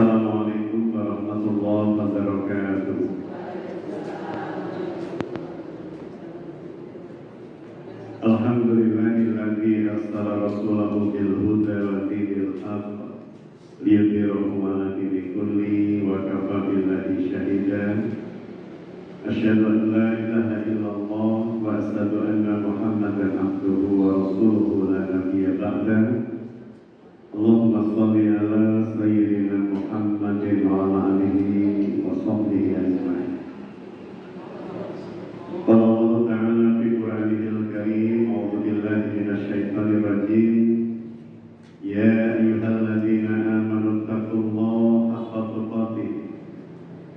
Assalamualaikum warahmatullahi wabarakatuh. Alhamdulillahilladzi arsala rasulahu bil huda wa dinil haqq liyudhhirahu 'ala dini kulli wa kafa billahi shahida. Asyhadu an la ilaha illallah wa asyhadu anna Muhammadan abduhu wa rasuluhu la nabiyya ba'dahu. Allahumma shalli ala sayyidina Muhammadin wa ala alihi wa sahbihi ajma'in. Qala Allah ta'ala fi Qur'anil Karim, a'udzu billahi minasy syaithanir rajim. Ya ayyuhalladzina amanu taqullaha haqqa tuqatih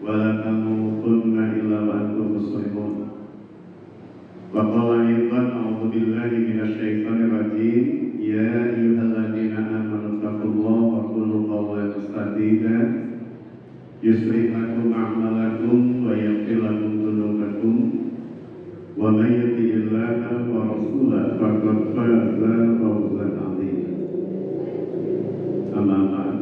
wa la tamutunna illa wa antum muslimun. Wa qala aidan, a'udzu billahi minasy syaithanir rajim. Ya ayyuhalladzina amanu taqullaha wa qulu qawlan sadida yuslih lakum a'malakum wa yaghfir lakum dhunubakum wa may yuti'illaha wa rasulahu faqad faza fawzan 'azima. Amma ba'd.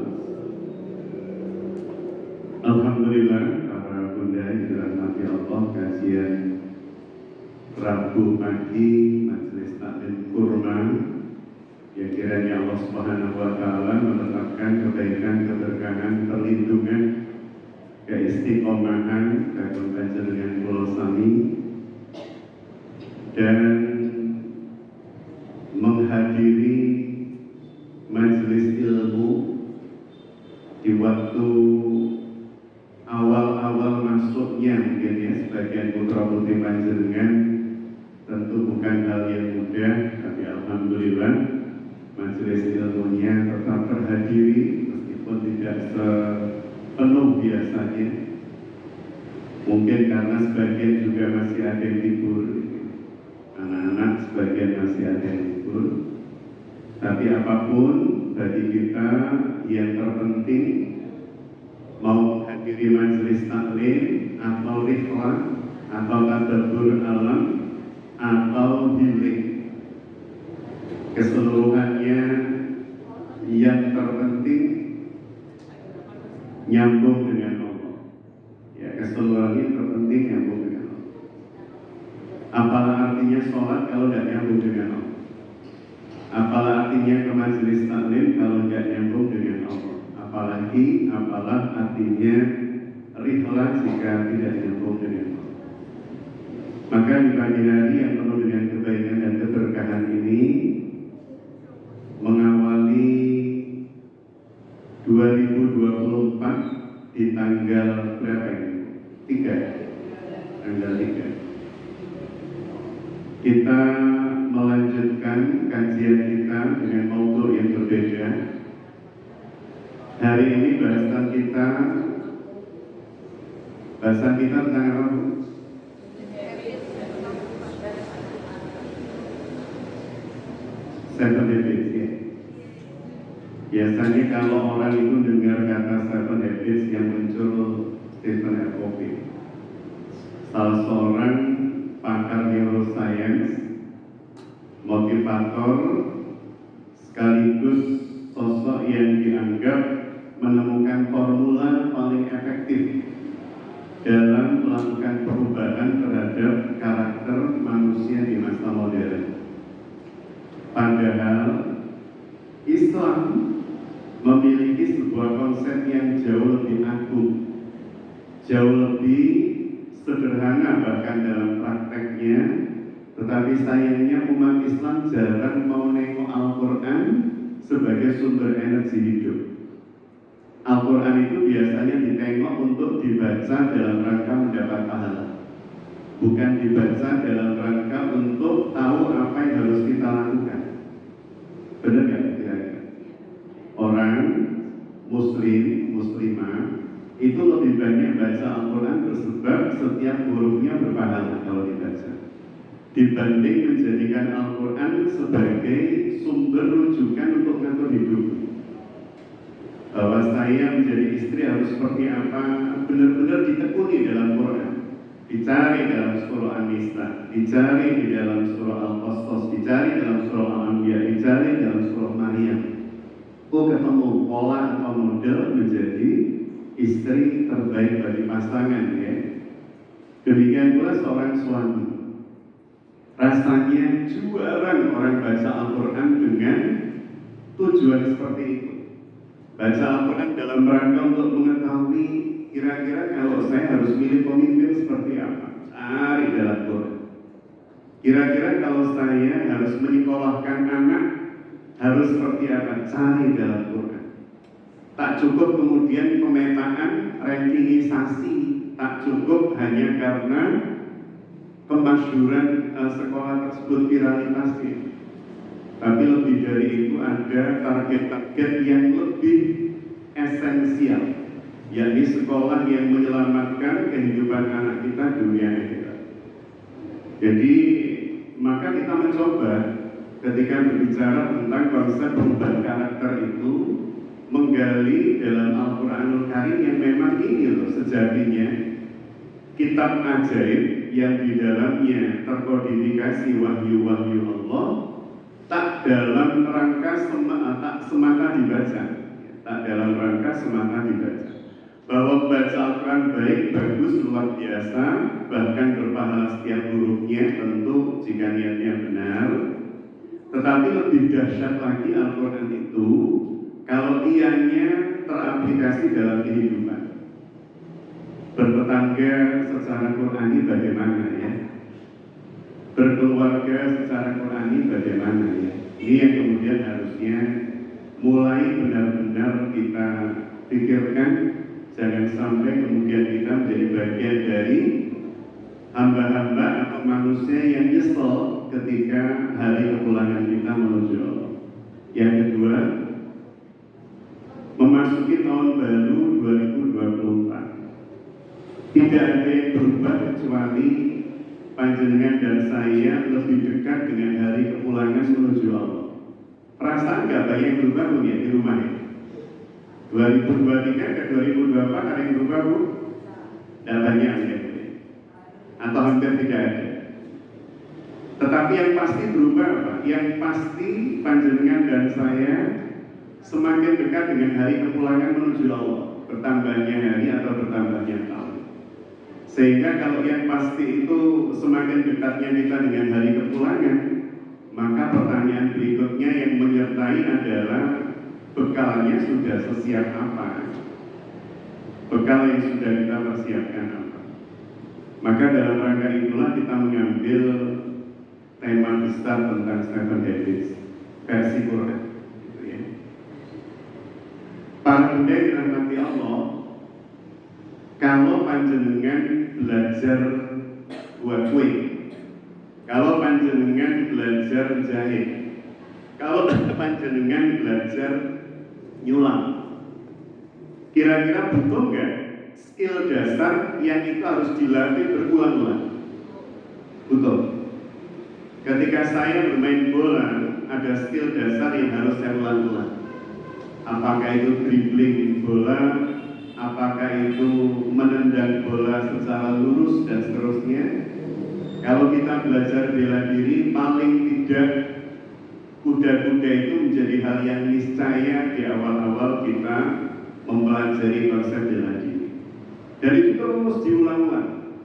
Alhamdulillah, para bunda yang dirahmati Allah, kajian Rabu pagi majelis taklim kurma yang kiranya Allah Subhanahu wa Ta'ala menetapkan kebaikan, keberkahan, perlindungan, keistiqomahan kagum panjenengan kula sami dan menghadiri majelis ilmu di waktu awal-awal masuknya mungkin ya sebagian putra putri panjenengan tentu bukan hal yang mudah, tapi alhamdulillah majelis ilmunya tetap terhadiri meskipun tidak sepenuh biasanya. Mungkin karena sebagian juga masih ada yang libur, anak-anak sebagian masih ada yang libur. Tapi apapun bagi kita yang terpenting mau menghadiri majelis taklim atau rihlah atau tadabbur alam atau healing, keseluruhannya yang terpenting nyambung dengan Allah. Ya, keseluruhannya terpenting nyambung dengan Allah. Apalah artinya sholat kalau tidak nyambung dengan Allah? Apalah artinya ke majelis taklim kalau tidak nyambung dengan Allah? Apalah artinya rihlah jika tidak nyambung dengan Allah? Maka di pagi hari yang penuh dengan kebaikan dan keberkahan ini mengawali 2024 di tanggal berapa ini? 3. Tanggal 3. Kita melanjutkan kajian kita dengan maudhu yang berbeda. Hari ini bahasan kita tentang apa? Seven Habits ya. Biasanya kalau orang itu dengar kata Seven Habits yang muncul Stephen R. Covey, salah seorang pakar neuroscience, motivator, sekaligus sosok yang dianggap menemukan formula paling efektif dalam melakukan perubahan terhadap karakter manusia di masa modern. Padahal Islam memiliki sebuah konsep yang jauh lebih agung, jauh lebih sederhana bahkan dalam prakteknya. Tetapi sayangnya umat Islam jarang mau nengok Al-Quran sebagai sumber energi hidup. Al-Quran itu biasanya ditengok untuk dibaca dalam rangka mendapat pahala, bukan dibaca dalam rangka untuk tahu apa yang harus kita lakukan. Benar nggak kira-kira? Orang muslim, muslimah itu lebih banyak baca Al-Quran bersebab setiap hurufnya berpahala kalau dibaca, dibanding menjadikan Al-Quran sebagai sumber rujukan untuk mengatur hidup. Bahwa saya menjadi istri harus seperti apa, benar-benar ditekuni dalam Quran. Dicari dalam surah An-Nisa, dicari di dalam surah Al-Qasas, dicari dalam surah Al-Anbiya, dicari dalam surah Maryam. Ketemu pola atau model menjadi istri terbaik bagi pasangan ya. Demikian pula seorang suami. Rasanya jarang orang baca Al-Quran dengan tujuan seperti itu. Baca Al-Quran dalam rangka untuk mengetahui kira-kira kalau saya harus milih pemimpin seperti apa. Cari dalam Quran. Kira-kira kalau saya harus menyekolahkan anak harus seperti apa. Cari dalam Quran. Tak cukup kemudian pemetaan, rankingisasi. Tak cukup hanya karena kemasyhuran sekolah tersebut, viralitasnya. Tapi lebih dari itu ada target-target yang lebih esensial, yakni sekolah yang menyelamatkan kehidupan anak kita dunia akhirat. Jadi maka kita mencoba ketika berbicara tentang konsep perubahan karakter itu menggali dalam Al-Quranul Karim yang memang ini loh sejatinya kitab ajaib yang di dalamnya terkodifikasi wahyu-wahyu Allah, tak dalam rangka semata dibaca, tak dalam rangka semata dibaca. Bahwa baca Al-Quran baik, bagus, luar biasa, bahkan berpahala setiap hurufnya tentu jika niatnya benar. Tetapi lebih dahsyat lagi Al-Quran itu kalau ianya teraplikasi dalam kehidupan. Bertetangga secara Qur'ani bagaimana ya? Berkeluarga secara Qur'ani bagaimana ya? Ini yang kemudian harusnya mulai benar-benar kita pikirkan. Jangan sampai kemudian kita menjadi bagian dari hamba-hamba atau manusia yang nyesel ketika hari kepulangan kita menuju Allah. Yang kedua, memasuki tahun baru 2024. Tidak ada yang berubah kecuali panjenengan dan saya lebih dekat dengan hari kepulangan menuju Allah. Perasaan nggak banyak yang berubah punya di rumah ya? 2023 ke 2024 ada yang berubah bu? Tidak banyak ya, atau hampir tidak ada. Tetapi yang pasti berubah apa? Yang pasti panjenengan dan saya semakin dekat dengan hari kepulangan menuju Allah. Bertambahnya hari atau bertambahnya tahun. Sehingga kalau yang pasti itu semakin dekatnya kita dengan hari kepulangan, maka pertanyaan berikutnya yang menyertai adalah bekalnya sudah sesiap apa? Bekal yang sudah kita persiapkan apa? Maka dalam rangka itulah kita mengambil tema besar tentang Seven Habits versi Quran. Gitu ya. Para bunda yang dirahmati Allah, kalau panjenengan belajar buat kue, kalau panjenengan belajar jahit, kalau panjenengan belajar nyulam, kira-kira butuh nggak skill dasar yang itu harus dilatih berulang-ulang? Butuh. Ketika saya bermain bola, ada skill dasar yang harus saya ulang-ulang. Apakah itu dribbling bola, apakah itu menendang bola secara lurus dan seterusnya. Kalau kita belajar bela diri, paling tidak kuda-kuda itu menjadi hal yang niscaya di awal-awal kita mempelajari konsep bela diri. Dan itu terus diulang-ulang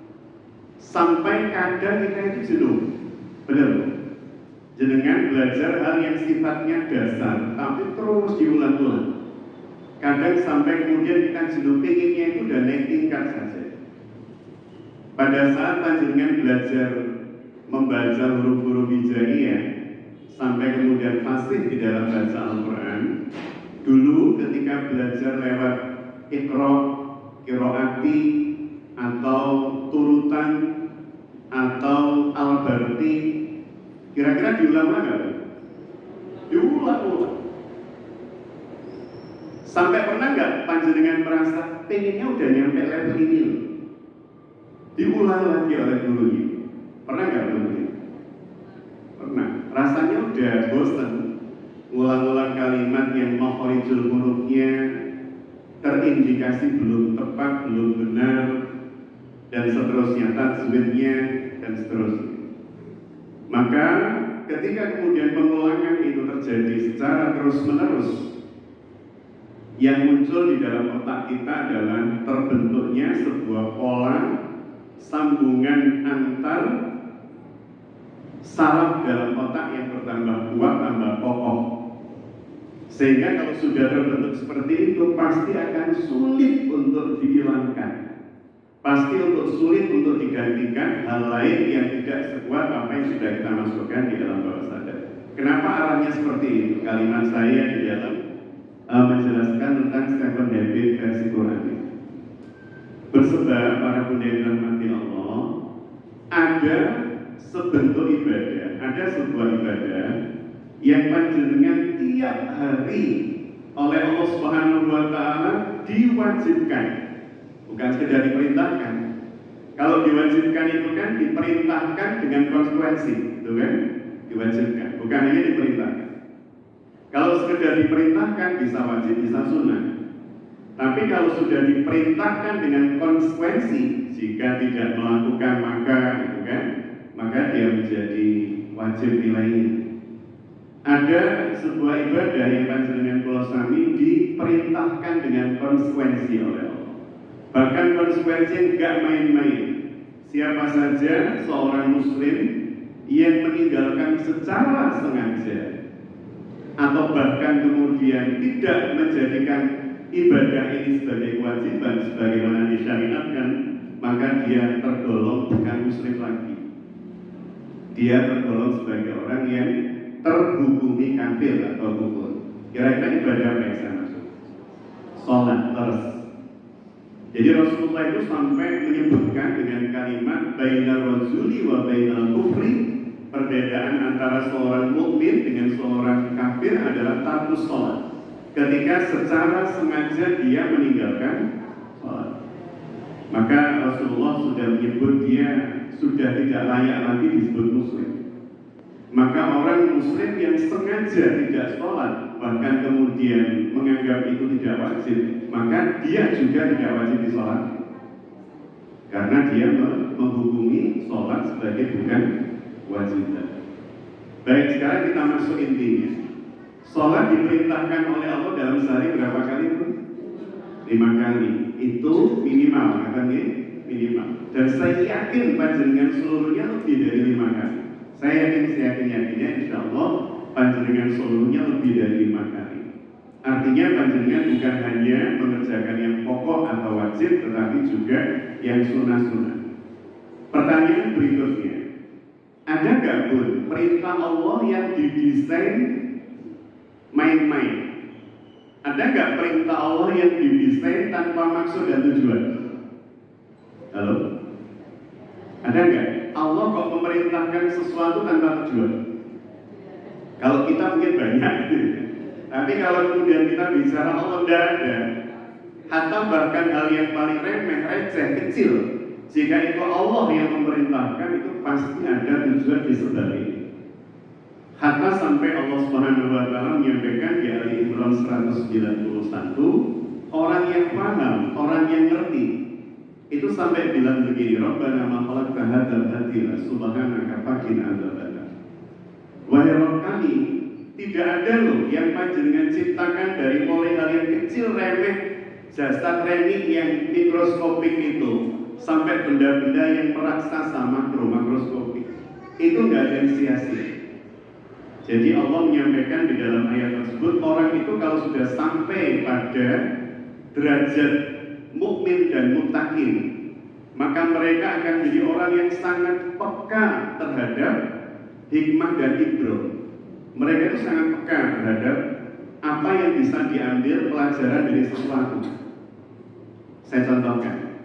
sampai kadang kita itu jenuh. Benar loh. Jenengan belajar hal yang sifatnya dasar, tapi terus diulang-ulang. Kadang sampai kemudian kita jenuh, pengennya itu udah naik tingkat saja. Pada saat panjenengan belajar membaca huruf-huruf hijaiyah, sampai kemudian fasih di dalam baca Al-Quran, dulu ketika belajar lewat Iqra, Qiraati, atau turutan, atau Al-Barti, kira-kira diulang-ulang nggak? Diulang-ulang. Sampai pernah nggak panjenengan merasa pengennya udah nyampe level ini loh? Diulang lagi oleh gurunya. Pernah nggak begitu? Pernah. Rasanya udah bosan ngulang-ulang kalimat yang makhorijul hurufnya terindikasi belum tepat, belum benar, dan seterusnya, tajwidnya dan seterusnya. Maka ketika kemudian pengulangan itu terjadi secara terus-menerus, yang muncul di dalam otak kita adalah sambungan antar saraf dalam otak yang bertambah kuat, tambah kokoh. Sehingga kalau sudah terbentuk seperti itu, pasti akan sulit untuk dihilangkan. Pasti sulit untuk digantikan hal lain yang tidak sekuat apa yang sudah kita masukkan di dalam bawah sadar. Kenapa arahnya seperti itu? Kalimat saya di dalam menjelaskan tentang 7 habit versi Quran. Bersebab para bunda yang dirahmati Allah, ada sebentuk ibadah, ada sebuah ibadah yang panjenengan tiap hari oleh Allah Subhanahu wa taala diwajibkan, bukan sekedar diperintahkan. Kalau diwajibkan itu kan diperintahkan dengan konsekuensi, itu kan? Diwajibkan, bukan hanya diperintahkan. Kalau sekedar diperintahkan bisa wajib, bisa sunnah. Tapi kalau sudah diperintahkan dengan konsekuensi, jika tidak melakukan maka dia menjadi wajib nilainya. Ada sebuah ibadah yang panjenengan kula sami diperintahkan dengan konsekuensi oleh Allah. Bahkan konsekuensi yang enggak main-main. Siapa saja seorang muslim yang meninggalkan secara sengaja atau bahkan kemudian tidak menjadikan ibadah ini sebagai kewajiban sebagaimana disyariatkan, maka dia tergolong bukan muslim lagi. Dia tergolong sebagai orang yang terhukumi kafir atau kufur. Kira-kira ibadah apa yang saya maksud? Sholat terus. Jadi Rasulullah itu sampai menyebutkan dengan kalimat bainar rajuli wa bainal kufri, perbedaan antara seorang mukmin dengan seorang kafir adalah tarkus sholat. Ketika secara sengaja dia meninggalkan sholat, maka Rasulullah sudah menyebut dia sudah tidak layak lagi disebut muslim. Maka orang muslim yang sengaja tidak sholat, bahkan kemudian menganggap itu tidak wajib, maka dia juga tidak wajib disolat, karena dia menghukumi sholat sebagai bukan kewajiban. Baik, sekarang kita masuk intinya. Sholat diperintahkan oleh Allah dalam sehari berapa kali pun? 5 kali. Itu minimal, katanya minimal. Dan saya yakin panjenengan seluruhnya lebih dari 5 kali. Saya yakinnya insya Allah panjenengan seluruhnya lebih dari 5 kali. Artinya panjenengan bukan hanya mengerjakan yang pokok atau wajib, tetapi juga yang sunnah-sunnah. Pertanyaan berikutnya, ada nggak pun perintah Allah yang didesain main-main? Ada nggak perintah Allah yang didesain tanpa maksud dan tujuan? Halo? Ada nggak? Allah kok memerintahkan sesuatu tanpa tujuan? Kalau kita mungkin banyak, tapi kalau kemudian kita bicara Allah tidak ada. Hatta bahkan hal yang paling remeh, receh, kecil, jika itu Allah yang memerintahkan, itu pasti ada tujuan di sebaliknya. Hatta sampai Allah Subhanahu wa taala menyampaikan di Ali Imran 191, orang yang paham, orang yang ngerti, itu sampai bilang begini, Rabbana ma khalaqta hadzal batila subhanaka faqina adzabannar. Wahai Rabb kami, tidak ada loh yang panjenengan ciptakan dari mulai hal yang kecil remeh, jasad remeh yang mikroskopik itu, sampai benda-benda yang meraksasa makroskopik. Itu nggak ada yang sia-sia. Jadi Allah menyampaikan di dalam ayat tersebut, orang itu kalau sudah sampai pada derajat mukmin dan muttaqin, maka mereka akan menjadi orang yang sangat peka terhadap hikmah dan ibrah. Mereka itu sangat peka terhadap apa yang bisa diambil pelajaran dari sesuatu. Saya contohkan.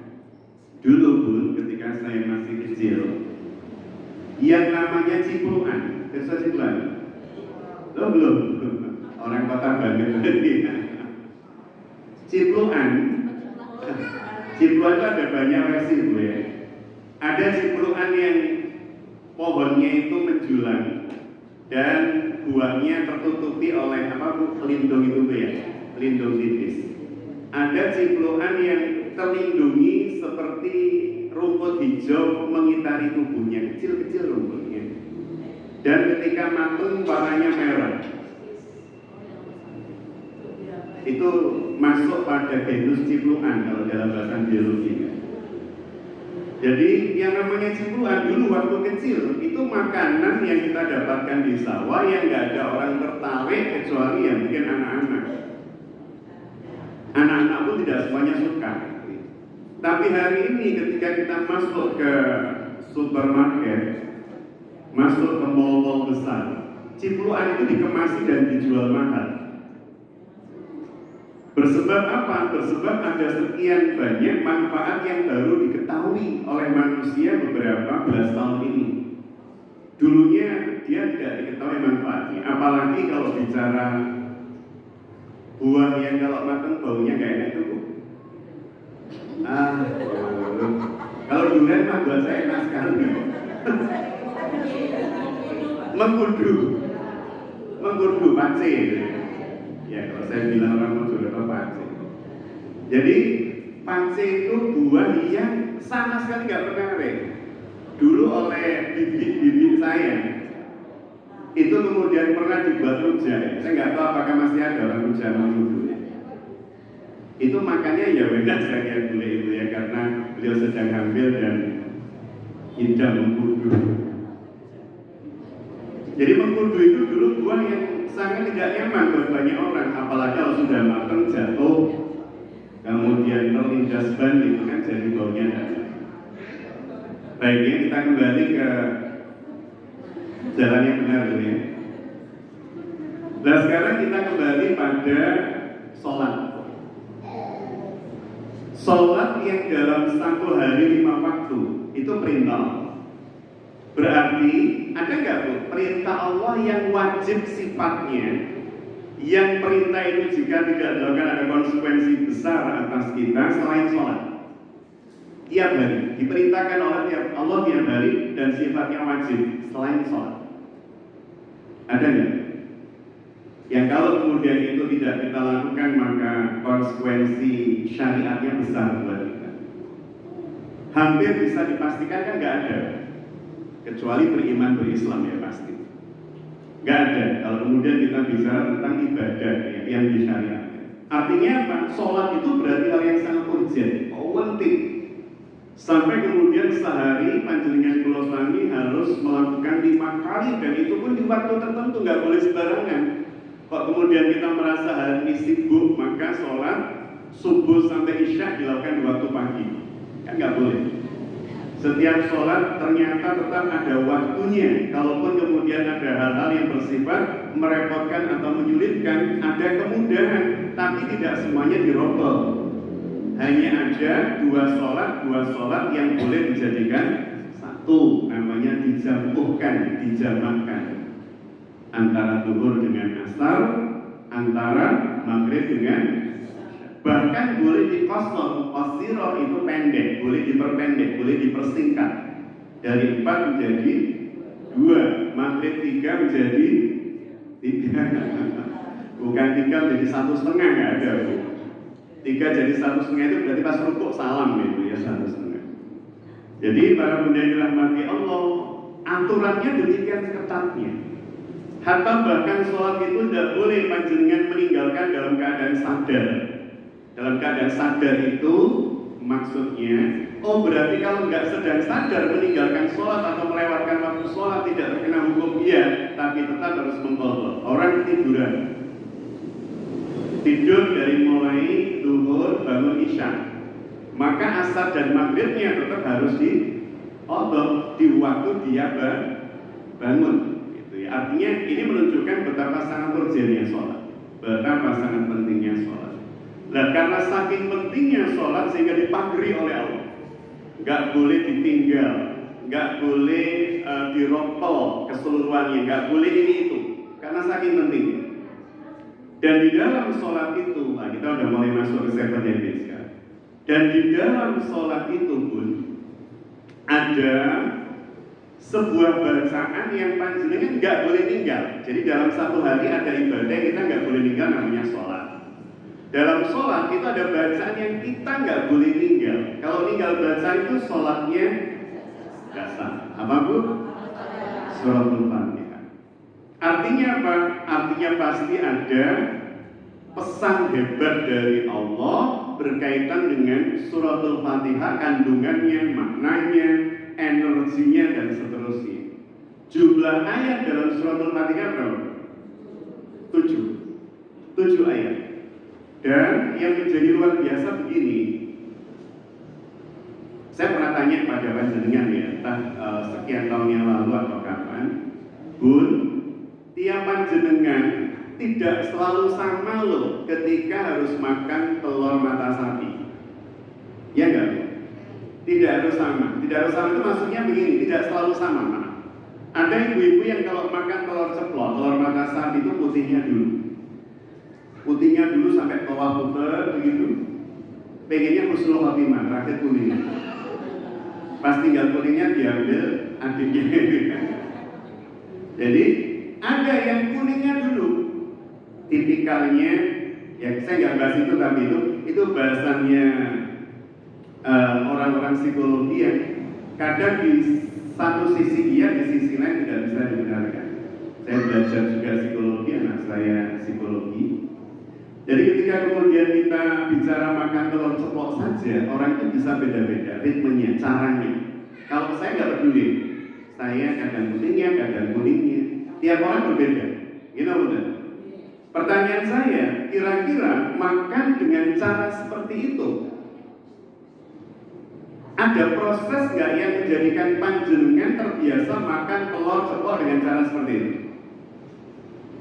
Dulu pun ketika saya masih kecil, yang namanya cipluan, desa cipluan. Lo belum? Orang kota Bandung. Cipluan itu ada banyak versi, Bu ya. Ada cipluan yang pohonnya itu menjulang dan buahnya tertutupi oleh pelindung itu, Bu ya, pelindung tipis. Ada cipluan yang terlindungi seperti rumput hijau mengitari tubuhnya, kecil-kecil rumputnya. Dan ketika matang warnanya merah. Itu masuk pada genus cipluan kalau dalam bahasa biologi. Jadi yang namanya cipuluan dulu waktu kecil itu makanan yang kita dapatkan di sawah yang nggak ada orang tertarik kecuali yang mungkin anak-anak. Anak-anak pun tidak semuanya suka. Tapi hari ini ketika kita masuk ke supermarket, masuk ke mall-mall besar, cipuluan itu dikemasi dan dijual mahal. Bersebab apa? Bersebab ada sekian banyak manfaat yang baru diketahui oleh manusia beberapa belas tahun ini. Dulunya dia tidak diketahui manfaatnya, apalagi kalau bicara buah yang kalau matang baunya gak enak itu. Kalau durian mah buat saya enak sekali. Mengkudu pace. Ya kalau saya bilang orang mau juga pace. Jadi pace itu buah yang sama sekali nggak menarik. Dulu oleh bibi saya itu kemudian pernah dibuat rujak. Saya nggak tahu apakah masih ada orang rujak dulu. Itu makannya ya beda saya bule itu ya karena beliau sedang hamil dan tidak mengkudu. Jadi mengkudu itu dulu buah yang sangat tidak nyaman buat banyak orang, apalagi kalau sudah matang jatuh, kemudian terlindas ban itu kan jadi baunya. Baiknya kita kembali ke jalan yang benar dulu ya. Nah sekarang kita kembali pada sholat. Sholat yang dalam satu hari 5 waktu itu perintah. Berarti ada nggak Bu perintah Allah yang wajib sifatnya, yang perintah itu jika tidak dilakukan ada konsekuensi besar atas kita selain sholat? Tiap hari diperintahkan oleh Allah tiap hari dan sifatnya wajib selain sholat. Ada nggak? Yang kalau kemudian itu tidak kita lakukan maka konsekuensi syariatnya besar buat kita. Hampir bisa dipastikan kan nggak ada, kecuali beriman berislam ya pasti. Nggak ada kalau kemudian kita bicara tentang ibadah yang disyariatkan. Artinya apa? Sholat itu berarti hal yang sangat urgent, penting. Sampai kemudian sehari panjenengan kula sami harus melakukan 5 kali dan itu pun di waktu tertentu, nggak boleh sembarangan. Kok kemudian kita merasa hari ini sibuk, maka sholat subuh sampai isya dilakukan di waktu pagi, kan nggak boleh. Setiap sholat ternyata tetap ada waktunya. Kalaupun kemudian ada hal-hal yang bersifat merepotkan atau menyulitkan, ada kemudahan, tapi tidak semuanya dirobol. Hanya ada dua sholat yang boleh dijadikan satu, namanya dijampuhkan, dijamakkan. Antara zuhur dengan asar, antara maghrib dengan bahkan boleh dikosor, qasirah itu pendek, boleh diperpendek, boleh dipersingkat dari 4 menjadi 2, maghrib 3 menjadi 3 bukan 3 menjadi 1,5, nggak ada 3 jadi 1,5 itu berarti pas rukuk salam gitu ya, 1,5. Jadi para bunda yang dirahmati Allah, aturannya demikian ketatnya. Hatta bahkan sholat itu tidak boleh panjenengan meninggalkan dalam keadaan sadar. Dalam keadaan sadar itu maksudnya, oh berarti kalau nggak sedang sadar meninggalkan sholat atau melewatkan waktu sholat tidak terkena hukum, iya, tapi tetap harus mengqadha. Orang tiduran, tidur dari mulai zuhur bangun isya, maka asar dan maghribnya tetap harus diqadha di waktu dia bangun. Artinya ini menunjukkan betapa sangat urgennya sholat, betapa sangat pentingnya sholat. Nah karena saking pentingnya sholat sehingga dipagari oleh Allah, nggak boleh ditinggal, nggak boleh diropol keseluruhannya, nggak boleh ini itu, karena saking pentingnya. Dan di dalam sholat itu, nah kita udah mulai masuk ke 7 habits sekarang. Dan di dalam sholat itu pun ada sebuah bacaan yang panjenengan nggak boleh tinggal. Jadi dalam satu hari ada ibadah yang kita nggak boleh tinggal, namanya sholat. Dalam sholat itu ada bacaan yang kita nggak boleh tinggal. Kalau tinggal bacaan itu sholatnya nggak sah. Apa Bu? Suratul Fatihah. Artinya apa? Artinya pasti ada pesan hebat dari Allah berkaitan dengan suratul Fatihah, kandungannya, maknanya, energinya, dan seterusnya. Jumlah ayat dalam suratul Fatihah berapa? 7 ayat. Dan yang menjadi luar biasa begini, saya pernah tanya pada panjenengan ya, entah sekian tahun yang lalu atau kapan, Bun, tiap panjenengan tidak selalu sama loh ketika harus makan telur mata sapi. Ya enggak? Tidak harus sama. Tidak harus sama itu maksudnya begini, tidak selalu sama. Ada ibu-ibu yang kalau makan telur ceplok, telur mata sapi itu putihnya dulu sampai bawah puter begitu. Pengennya husnul khotimah, terakhir kuning. Pas tinggal kuningnya diambil adiknya. Jadi ada yang kuningnya dulu. Tipikalnya, ya saya nggak bahas itu, tapi itu bahasannya orang-orang psikologi yang kadang di satu sisi iya, di sisi lain tidak bisa dibenarkan. Saya belajar juga psikologi, anak saya psikologi. Jadi ketika kemudian kita bicara makan telur ceplok saja, orang itu bisa beda-beda ritmenya, caranya. Kalau saya nggak peduli, saya kadang kuningnya, tiap orang berbeda. Gitu betul. Pertanyaan saya, kira-kira makan dengan cara seperti itu, ada proses nggak yang menjadikan panjenengan terbiasa makan telur ceplok dengan cara seperti itu?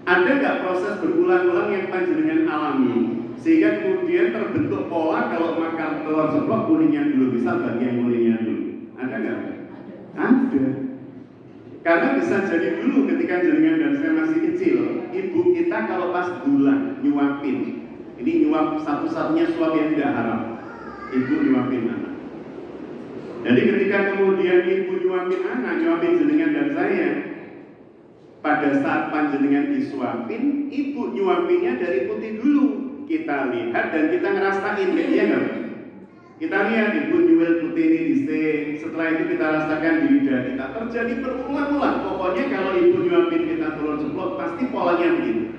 Ada nggak proses berulang-ulang yang panjenengan alami sehingga kemudian terbentuk pola kalau makan telur ceplok kuningnya dulu, bisa bagian kuningnya dulu? Ada nggak? Ada. Karena bisa jadi dulu ketika jenengan dan saya masih kecil, ibu kita kalau pas bulan nyuapin, ini nyuap satu-satunya suap yang tidak haram, ibu nyuapin anak. Jadi ketika kemudian ibu nyuapin jenengan dan saya, pada saat panjenengan disuapin, ibu nyuapinnya dari putih dulu. Kita lihat dan kita ngerasain, ya nggak? Kita lihat ibu nyuil putih ini disik, setelah itu kita rasakan di lidah kita. Terjadi berulang-ulang. Pokoknya kalau ibu nyuapin kita telur ceplok, pasti polanya begitu.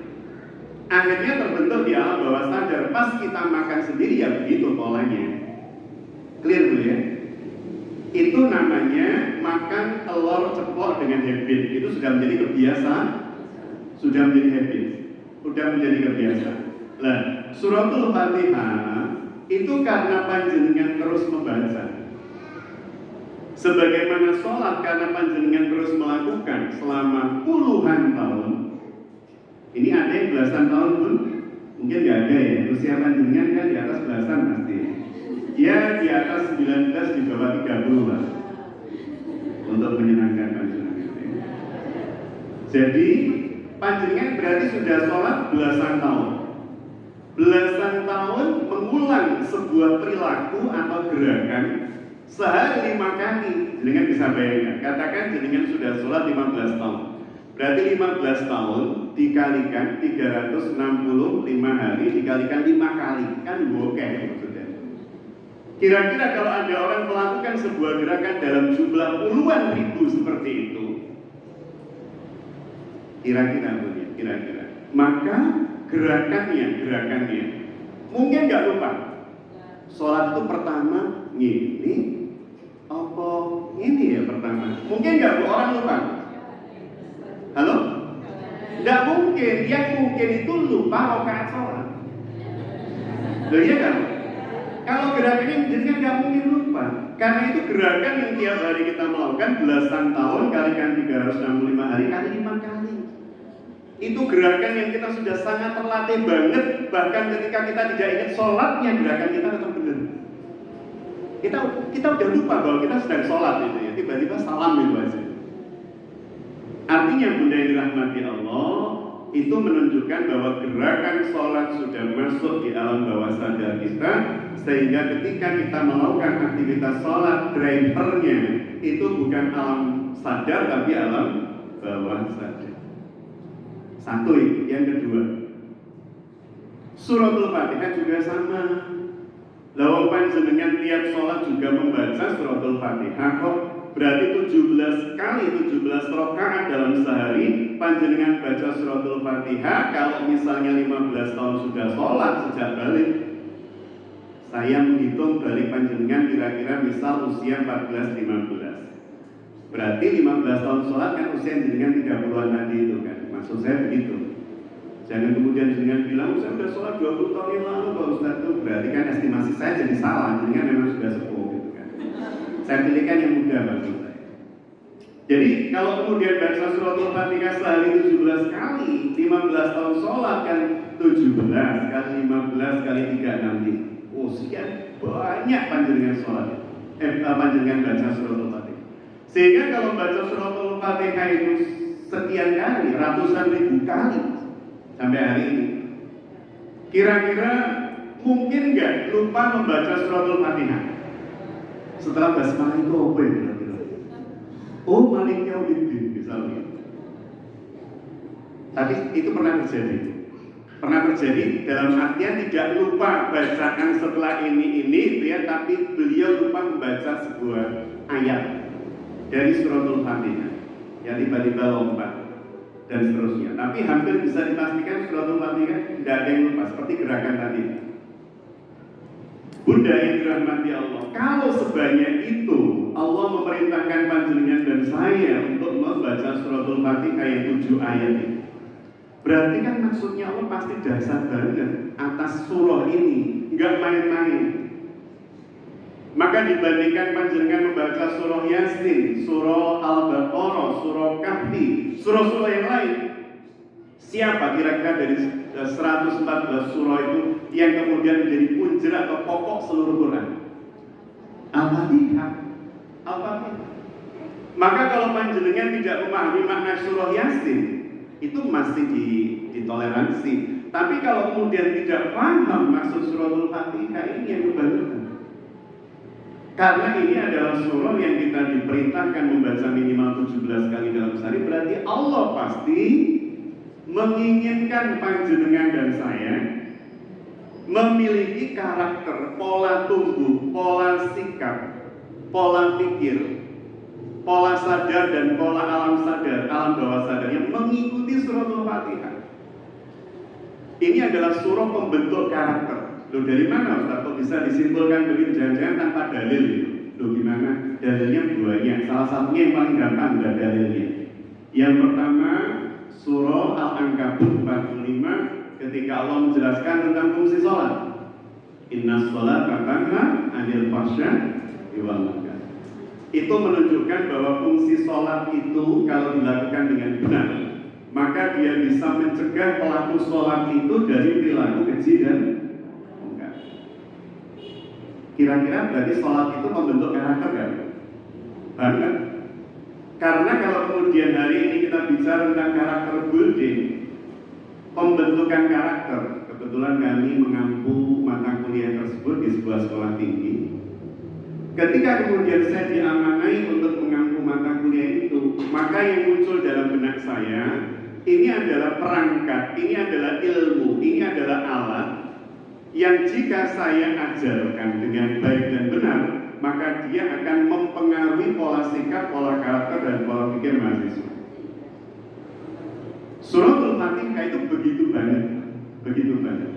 Akhirnya terbentuk di alam bawah sadar. Pas kita makan sendiri ya begitu polanya. Clear dulu ya? Itu namanya makan telur ceplok dengan habit. Itu sudah menjadi kebiasaan, sudah menjadi habit, sudah menjadi kebiasaan. Nah, suratul Fatihah itu karena panjenengan terus membaca. Sebagaimana sholat karena panjenengan terus melakukan selama puluhan tahun. Ini ada yang belasan tahun pun mungkin nggak ada ya. Usia panjenengan kan di atas belasan pasti. Ya di atas 19, di bawah 30 lah. Untuk menyenangkan panjenengan. Jadi panjenengan berarti sudah sholat belasan tahun. Belasan tahun mengulang sebuah perilaku atau gerakan sehari 5 kali. Jenengan bisa bayangkan, katakan jenengan sudah sholat 15 tahun. Berarti 15 tahun dikalikan 365 hari dikalikan 5 kali. Kan bokeh maksudnya. Kira-kira kalau ada orang melakukan sebuah gerakan dalam jumlah puluhan ribu seperti itu, kira-kira maka gerakannya mungkin nggak lupa. Sholat itu pertama ini apa ini ya pertama, mungkin nggak orang lupa. Halo, nggak mungkin. Yang mungkin itu lupa rakaat sholat. Loh iya kan? Kalau gerakannya jenengan nggak mungkin lupa, karena itu gerakan yang tiap hari kita melakukan belasan tahun kalikan 365 hari kali 5 kali. Itu gerakan yang kita sudah sangat terlatih banget. Bahkan ketika kita tidak ingat sholatnya, gerakan kita tetap benar. Kita udah lupa bahwa kita sedang sholat gitu ya. Tiba-tiba salam gitu aja. Artinya bunda yang dirahmati Allah, itu menunjukkan bahwa gerakan sholat sudah masuk di alam bawah sadar kita, sehingga ketika kita melakukan aktivitas sholat, drivernya itu bukan alam sadar tapi alam bawah sadar. Satu itu. Yang kedua, suratul Fatihah juga sama. Lalu panjenengan tiap sholat juga membaca suratul Fatihah kok. Berarti 17 kali 17 rakaat dalam sehari panjenengan baca suratul Fatihah. Kalau misalnya 15 tahun sudah sholat sejak balik, Saya menghitung balik panjenengan kira-kira misal usia 14-15. Berarti 15 tahun sholat kan usia jenengan 30-an tadi itu kan. Maksud saya begitu. Jangan kemudian jenengan bilang, saya sudah sholat 20 tahun yang lalu Pak Ustaz, itu berarti kan estimasi saya jadi salah. Jenengan memang sudah sepuh gitu kan. Saya pilihkan yang muda maksud saya. Jadi kalau kemudian baca suratul Fatihah sehari 17 kali, 15 tahun sholat kan 17 kali 15 kali 365. Oh sekian banyak panjenengan sholat. Panjenengan baca suratul Fatihah. Sehingga kalau baca suratul Fatihah itu sekian kali, ratusan ribu kali sampai hari ini, kira-kira mungkin nggak lupa membaca suratul Fatihah? Setelah basmalah itu apa ya kira-kira? Oh Malik Yaumiddin misalnya. Tapi itu pernah terjadi. Pernah terjadi dalam artian tidak lupa bacaan setelah ini itu ya, tapi beliau lupa membaca sebuah ayat dari suratul Fatihah yang tiba-tiba lompat dan seterusnya. Tapi hampir bisa dipastikan suratul Fatihah tidak ada yang lupa, seperti gerakan tadi. Bunda yang dirahmati Allah, kalau sebanyak itu Allah memerintahkan panjenengan dan saya untuk membaca suratul Fatihah yang 7 ayat ini, berarti kan maksudnya Allah pasti dahsyat banget atas surah ini, nggak main-main. Maka dibandingkan panjenengan membaca surah Yasin, surah Al-Baqarah, surah Kahfi, surah-surah yang lain, siapa kira-kira dari 114 surah itu yang kemudian menjadi punjer atau pokok seluruh Quran? Al-Fatihah. Al-Fatihah. Maka kalau panjenengan tidak memahami makna surah Yasin, itu masih ditoleransi. Tapi kalau kemudian tidak paham maksud suratul Fatihah, ini yang kebangetan. Karena ini adalah surah yang kita diperintahkan membaca minimal 17 kali dalam sehari, berarti Allah pasti menginginkan panjenengan dan saya memiliki karakter, pola tumbuh, pola sikap, pola pikir, pola sadar dan pola alam sadar, alam bawah sadar yang mengikuti suratul Fatihah. Ini adalah surah pembentuk karakter. Loh dari mana Ustaz? Kok bisa disimpulkan begitu? Jangan-jangan tanpa dalil itu. Loh gimana? Dalilnya banyak. Salah satunya yang paling gampang adalah dalilnya. Yang pertama, surah Al-Ankabut 45 ketika Allah menjelaskan tentang fungsi sholat. Inna sholata tanha 'anil fahsya'i wal munkar. Itu menunjukkan bahwa fungsi sholat itu kalau dilakukan dengan benar, maka dia bisa mencegah pelaku sholat itu dari perilaku keji dan mungkar. Kira-kira berarti sholat itu membentuk karakter kan? Banget. Karena kalau kemudian hari ini kita bicara tentang karakter building, pembentukan karakter, kebetulan kami mengampu mata kuliah tersebut di sebuah sekolah tinggi. Ketika kemudian saya diamanai untuk mengampu mata kuliah itu, maka yang muncul dalam benak saya, ini adalah perangkat, ini adalah ilmu, ini adalah alat yang jika saya ajarkan dengan baik dan benar, maka dia akan mempengaruhi pola sikap, pola karakter, dan pola pikir mahasiswa. Suratul Fatihah itu begitu banyak, begitu banyak.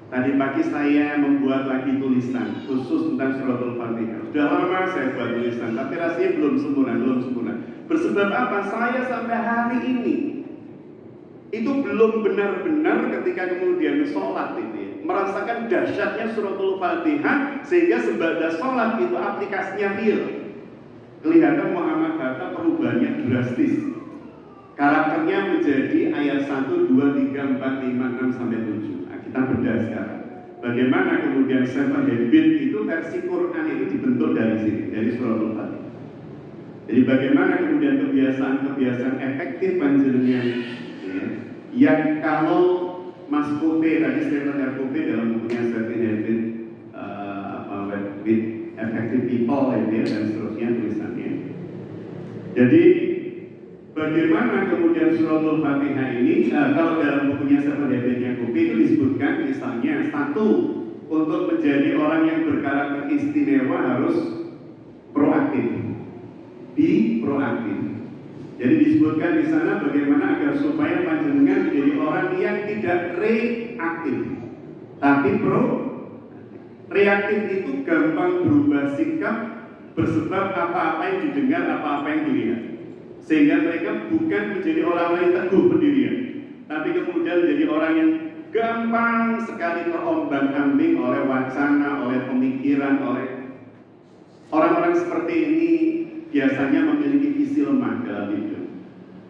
Tadi pagi saya membuat lagi tulisan khusus tentang suratul Fatihah. Sudah lama saya buat tulisan, tapi rasanya belum sempurna. Bersebab apa? Saya sampai hari ini itu belum benar-benar ketika kemudian sholat itu ya, merasakan dahsyatnya suratul Fatihah sehingga sebagai sholat itu aplikasinya real. Kelihatan Muhammad Hatta perubahannya drastis. Karakternya menjadi ayat 1, 2, 3, 4, 5, 6, sampai 7. Nah, kita bedah sekarang. Bagaimana kemudian Seven Habit itu versi Quran itu dibentuk dari sini, dari suratul Fatihah. Jadi bagaimana kemudian kebiasaan-kebiasaan efektif panjenengan ya, yang kalau Mas Kope tadi Stephen R. Kope dalam bukunya Seven Habit with Effective People ya, dan seterusnya tulisannya. Jadi bagaimana kemudian suratul Fatihah ini, kalau dalam bukunya Seven Habits Kopi itu disebutkan misalnya satu, untuk menjadi orang yang berkarakter istimewa harus proaktif, proaktif. Jadi disebutkan di sana bagaimana agar supaya panjenengan menjadi orang yang tidak reaktif, tapi proaktif. Reaktif itu gampang berubah sikap bersebab apa-apa yang didengar, apa-apa yang dilihat. Sehingga mereka bukan menjadi orang yang teguh pendirian, tapi kemudian menjadi orang yang gampang sekali terombang-ambing oleh wacana, oleh pemikiran, oleh orang-orang seperti ini biasanya memiliki visi lemah dalam hidup.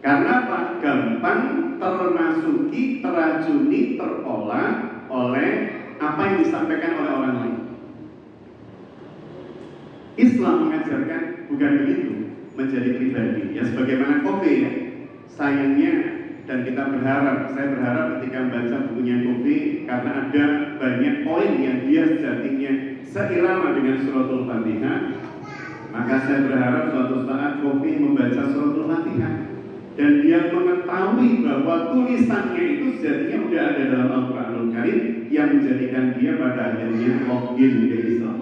Karena apa? Gampang termasuki, teracuni, terolah oleh apa yang disampaikan oleh orang lain. Islam mengajarkan bukan begitu menjadi pribadi. Ya sebagaimana Kofi ya. Sayangnya dan kita berharap, saya berharap ketika membaca bukunya Kofi, karena ada banyak poin yang dia sejatinya seirama dengan suratul Fatihah, maka saya berharap suatu saat Kofi membaca suratul Fatihah dan dia mengetahui bahwa tulisannya itu sejatinya sudah ada dalam Al-Quranul Karim yang menjadikan dia pada akhirnya login ke Islam.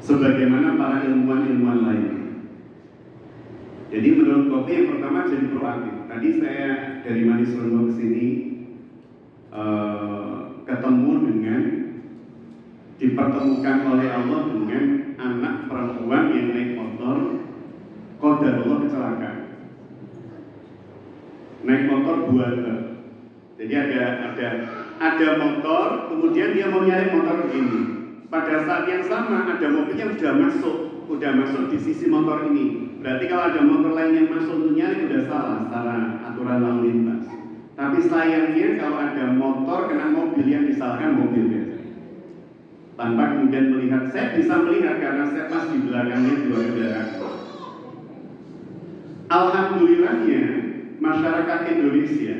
Sebagaimana para ilmuwan-ilmuwan lainnya. Jadi menurut Kofi yang pertama jadi proaktif. Tadi saya dari Manis Rondo ke sini ketemu dengan, dipertemukan oleh Allah dengan anak perempuan yang naik motor, qadarullah kecelakaan. Naik motor dua truk. Jadi ada motor, kemudian dia mau nyari motor begini. Pada saat yang sama ada mobil yang sudah masuk di sisi motor ini. Berarti kalau ada motor lain yang masuk untuk nyari sudah salah secara aturan lalu lintas. Tapi sayangnya kalau ada motor kena mobil yang disalahkan mobil biasanya. Tanpa kemudian melihat, saya bisa melihat karena saya pas di belakangnya dua kendaraan. Alhamdulillahnya masyarakat Indonesia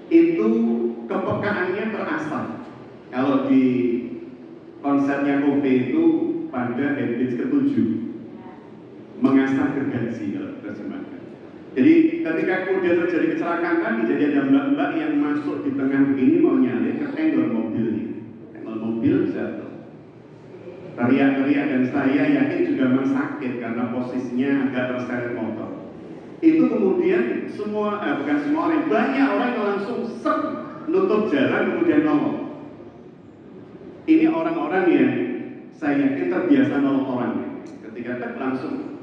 itu kepekaannya terasah. Kalau di konsepnya Kofi itu pada habits ketujuh, mengasah gergaji kalau terjemahkan. Jadi ketika kemudian terjadi kecelakaan tadi, jadi ada mbak-mbak yang masuk di tengah begini mau nyalip ke tenggel mobilnya, tenggel mobil jatuh. Teriak-teriak dan saya yakin juga memang sakit karena posisinya agak terseret motor. Itu kemudian bukan semua orang, banyak orang yang langsung nutup jalan kemudian nolong. Ini orang-orang yang saya yakin terbiasa nolong orangnya. Ketika langsung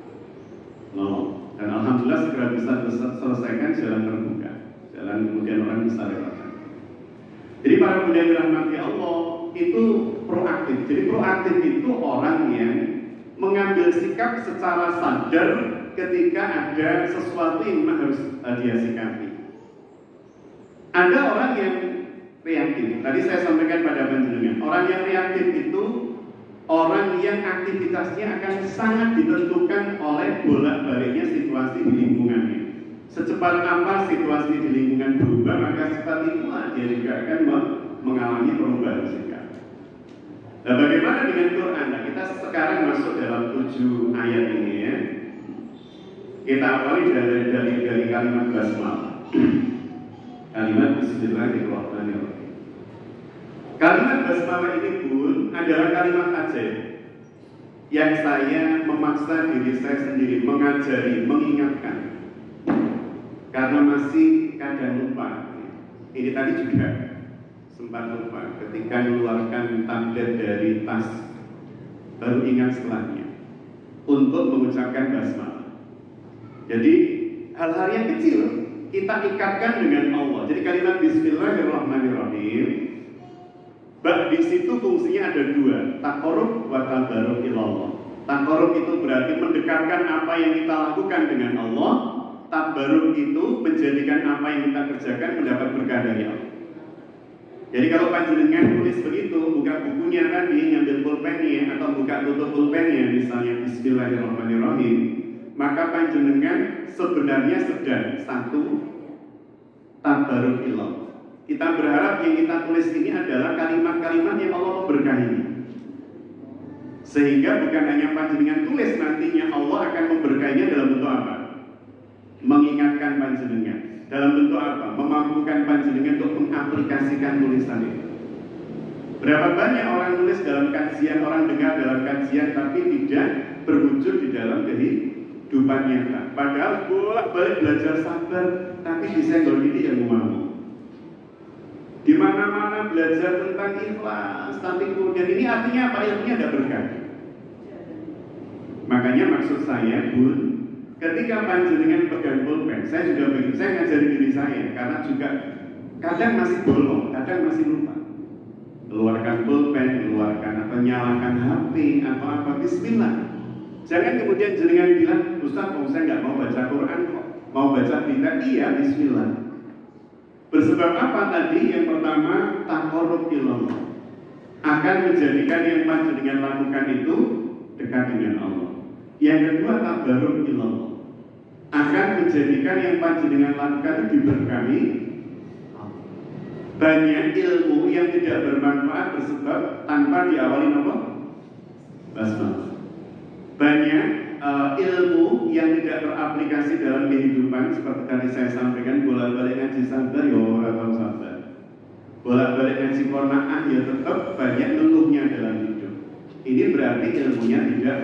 nolong. Dan alhamdulillah segera bisa selesaikan, jalan terbuka. Jalan kemudian orang bisa lewatkan. Jadi para pemuda yang dirahmati Allah itu proaktif. Jadi proaktif itu orang yang mengambil sikap secara sadar ketika ada sesuatu yang memang harus dia sikapi. Ada orang yang reaktif. Tadi saya sampaikan pada panjenengan, orang yang reaktif itu orang yang aktivitasnya akan sangat ditentukan oleh bolak-baliknya situasi di lingkungannya. Secepat apa situasi di lingkungan berubah, maka secepat itulah dia juga akan mengalami perubahan sikap. Nah, bagaimana dengan Quran? Nah, kita sekarang masuk dalam 7 ayat ini ya. Kita awali dari kalimat basmalah. Kalimat Bismillahirrahmanirrahim. Kalimat basmalah ini pun adalah kalimat ajaib yang saya memaksa diri saya sendiri mengajari, mengingatkan karena masih kadang lupa. Ini tadi juga sempat lupa ketika mengeluarkan tablet dari tas, baru ingat setelahnya untuk mengucapkan basmalah. Jadi hal-hal yang kecil kita ikatkan dengan Allah. Jadi kalimat Bismillahirrahmanirrahim, di situ fungsinya ada dua, taqarrub wa tabarruk ilallah. Taqarrub itu berarti mendekatkan apa yang kita lakukan dengan Allah. Tabarruk itu menjadikan apa yang kita kerjakan mendapat berkah dari Allah. Jadi kalau panjenengan tulis begitu, buka bukunya tadi, ngambil pulpennya atau buka tutup pulpennya, misalnya Bismillahirrahmanirrahim, maka panjenengan sebenarnya sedang satu tabarruk ilallah. Kita berharap yang kita tulis ini adalah kalimat-kalimat yang Allah memberkahinya. Sehingga bukan hanya panjenengan tulis, nantinya Allah akan memberkahinya dalam bentuk apa? Mengingatkan panjenengan. Dalam bentuk apa? Memampukan panjenengan untuk mengaplikasikan tulisan itu. Berapa banyak orang tulis dalam kajian, orang dengar dalam kajian, tapi tidak berwujud di dalam kehidupan nyata. Padahal bolak-balik belajar sabar, tapi disenggol ini yang mau. Di mana-mana belajar tentang ikhlas, tapi kemudian ini artinya apa? Ilmunya tidak berkah. Makanya maksud saya, Bun, ketika panjenengan pegang pulpen, saya juga begitu, saya ngajari diri saya, karena juga kadang masih bolong, kadang masih lupa. Keluarkan pulpen, keluarkan atau nyalakan HP atau apa, bismillah. Jangan kemudian jenengan bilang, Ustaz, saya nggak mau baca Quran kok, mau baca berita, iya, bismillah. Bersebab apa tadi? Yang pertama, taqarrub ilallah, akan menjadikan yang panjenengan lakukan itu dekat dengan Allah. Yang kedua, tabarruk ilallah, akan menjadikan yang panjenengan lakukan itu diberkahi. Banyak ilmu yang tidak bermanfaat bersebab tanpa diawali apa? Basmalah. Banyak ilmu yang tidak teraplikasi dalam kehidupan, seperti tadi saya sampaikan, bolak-balik ngaji sabar ya orang tahu sabar, bolak-balik ngaji qanaah ya tetap banyak ngeluhnya dalam hidup. Ini berarti ilmunya tidak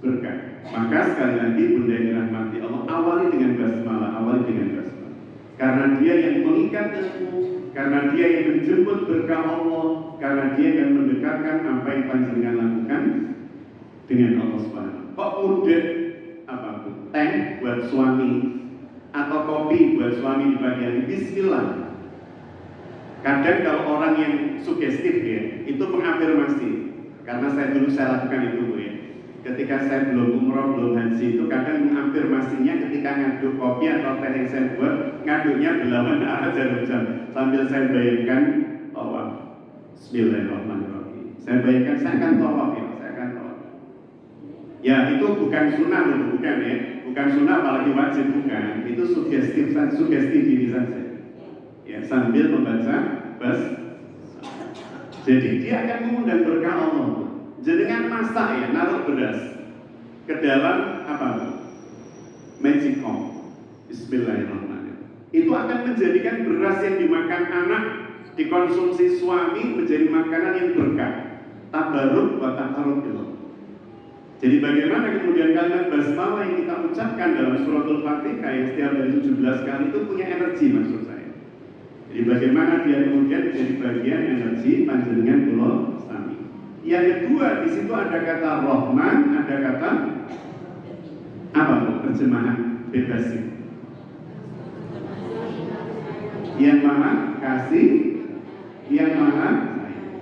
berkah. Maka sekali lagi, Bunda yang dirahmati Allah, awali dengan basmalah, awali dengan basmalah. Karena dia yang mengikat ilmu, karena dia yang menjemput berkah Allah, karena dia yang mendekatkan apa yang panjenengan lakukan dengan Allah Subhanahu. Kok mudah apa tuh? Teh buat suami atau kopi buat suami di pagi hari, bismillah. Kadang kalau orang yang sugestif ya, itu mengafirmasi. Karena saya lakukan itu Bu ya. Ketika saya belum umroh, belum haji, itu kadang mengafirmasinya ketika ngaduk kopi atau teh yang saya buat, ngaduknya belawan jam sambil saya bayangkan bahwa Bismillahirrahmanirrahim. Saya bayangkan saya akan tolong ya, saya akan tolong. Ya itu bukan sunnah loh, bukan ya, bukan sunnah apalagi wajib, bukan. Itu sugesti diri saja. Ya sambil membaca bas. Jadi dia akan mengundang berkah Allah. Jenengan masak ya, naruh beras ke dalam apa? Magicom. Bismillahirrahmanirrahim. Itu akan menjadikan beras yang dimakan anak, dikonsumsi suami menjadi makanan yang berkah. Tabarruk wa taqarrub. Jadi bagaimana kemudian kalimat basmalah yang kita ucapkan dalam suratul Fatihah yang setiap dari 17 kali itu punya energi, maksud saya. Jadi bagaimana dia kemudian menjadi bagian energi panjenengan kula sami. Yang kedua, di situ ada kata Rahman, ada kata apa tuh terjemahan bebas? Yang maha kasih, yang maha sayang.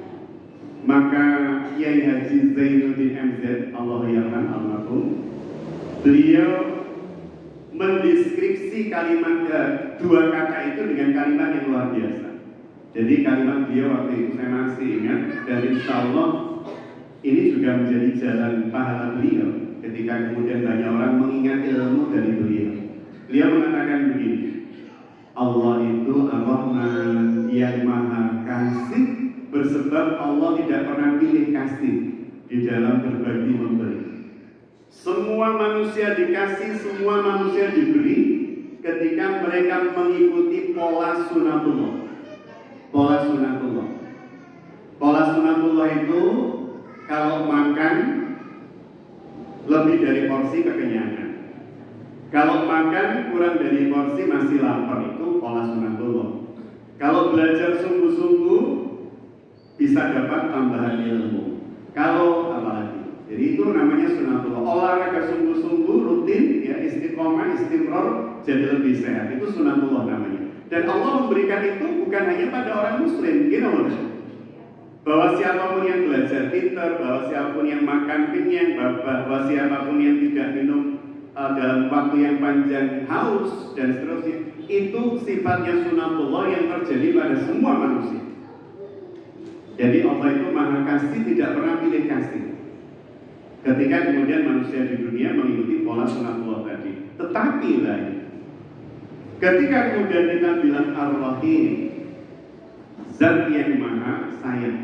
Maka Kiai Haji Zainuddin MZ, Allah yarham almarhum, beliau mendeskripsi kalimat dua kata itu dengan kalimat yang luar biasa. Jadi kalimat beliau waktu itu saya masih ingat, dan insya Allah ini juga menjadi jalan pahala beliau ketika kemudian banyak orang mengingat ilmu dari beliau. Beliau mengatakan begini, Allah itu Ar-Rahman yang maha kasih, bersebab Allah tidak pernah pilih kasih di dalam berbagi memberi. Semua manusia dikasih, semua manusia diberi ketika mereka mengikuti pola sunatullah. Pola sunatullah. Pola sunatullah itu kalau makan lebih dari porsi kekenyangan. Kalau makan kurang dari porsi masih lapar, itu pola sunatullah. Kalau belajar sungguh-sungguh bisa dapat tambahan ilmu. Kalau apalagi, jadi itu namanya sunatullah. Olahraga sungguh-sungguh rutin, ya istiqomah, istimror, jadi lebih sehat. Itu sunatullah namanya. Dan Allah memberikan itu bukan hanya pada orang Muslim, gitu loh. Bahwa siapapun yang belajar pintar, bahwa siapapun yang makan kenyang, bahwa siapapun yang tidak minum dalam waktu yang panjang haus dan seterusnya, itu sifatnya sunatullah yang terjadi pada semua manusia. Jadi Allah itu maha kasih, tidak pernah pilih kasih. Ketika kemudian manusia di dunia mengikuti pola sunatullah tadi. Tetapi lagi, ketika kemudian kita bilang Ar-Rahim, Zat yang maha sayang.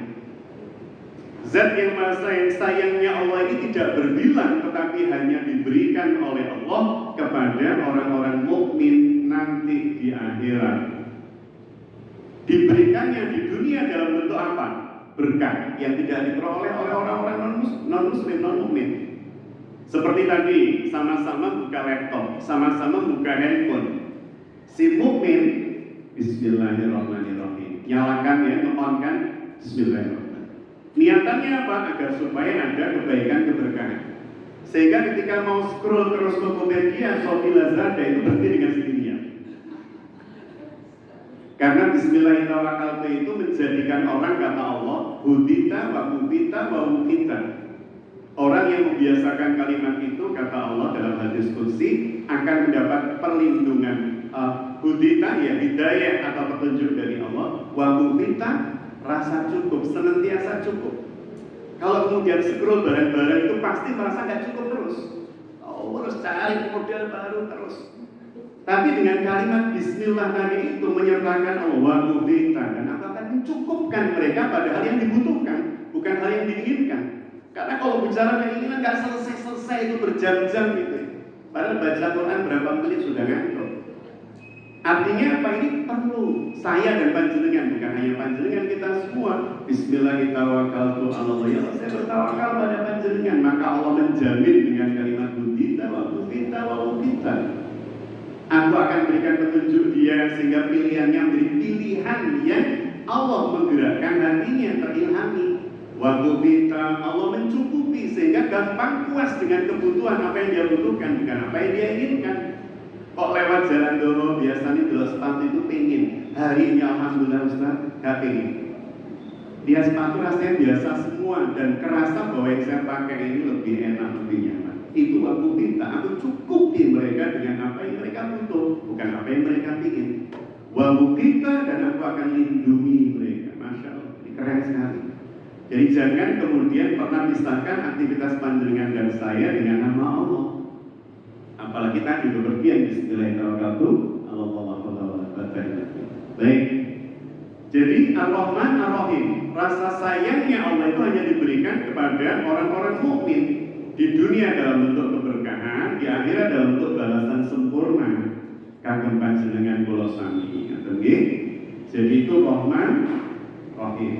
Zat yang maha sayang, sayangnya Allah ini tidak berbilang, tetapi hanya diberikan oleh Allah kepada orang-orang mukmin nanti di akhirat. Diberikannya di dunia dalam bentuk apa? Berkah yang tidak diperoleh oleh orang-orang non-muslim, non-mukmin. Seperti tadi, sama-sama buka laptop, sama-sama buka handphone. Si mukmin, Bismillahirrahmanirrahim, nyalakan ya, nge-on-kan Bismillahirrahmanirrahim. Niatannya apa? Agar supaya ada kebaikan keberkahan. Sehingga ketika mau scroll terus Tokopedia, Shopee, Lazada itu berhenti dengan sendirinya. Karena Bismillahirrahmanirrahim itu menjadikan orang, kata Allah, hudita wa mubita wa mubita. Orang yang membiasakan kalimat itu, kata Allah dalam hadis qudsi, akan mendapat perlindungan. Hudita ya hidayah atau petunjuk dari Allah. Wa mubita, rasa cukup, senantiasa cukup. Kalau kemudian scroll barang-barang itu pasti merasa nggak cukup terus. Oh, harus cari model baru terus. Tapi dengan kalimat Bismillah tadi itu menyertakan Allah mubita, dan akan mencukupkan mereka pada hal yang dibutuhkan, bukan hal yang diinginkan. Karena kalau bicara keinginan nggak selesai-selesai itu berjam-jam gitu. Padahal baca Quran berapa menit sudah ngantuk. Artinya apa? Ini perlu saya dan panjenengan, bukan hanya panjenengan, kita semua. Bismillahirrahmanirrahim. Ya Allah, saya bertawakal pada panjenengan, maka Allah menjamin dengan kalimat hudita wa mubita wa mubita. Aku akan berikan petunjuk dia sehingga pilihannya menjadi pilihan yang Allah menggerakkan hatinya terilhami. Waktu kita Allah mencukupi sehingga gampang puas dengan kebutuhan apa yang dia butuhkan, bukan apa yang dia inginkan. Kok lewat jalan dulu biasanya dulu sepatu itu pengen, hari ini alhamdulillah Ustaz gak pengen. Dia sepatu rasanya biasa semua dan kerasa bahwa yang saya pakai ini lebih enak, lebih nyaman. Itu waktu kita, aku cukupi mereka dengan apa yang mereka butuh, bukan apa yang mereka ingin. Waktu kita dan aku akan lindungi mereka. Masya Allah, ini keren sekali. Jadi jangan kemudian pernah pisahkan aktivitas panjenengan dan saya dengan nama Allah. Apalagi tadi berpergian Bismillahirrahmanirrahim. Baik. Jadi Ar-Rahman Ar-Rahim, rasa sayangnya Allah itu hanya diberikan kepada orang-orang mukmin. Di dunia dalam bentuk keberkahan, di akhirat dalam bentuk balasan sempurna. Kagem panjenengan kula sami. Jadi itu Rahman Rahim.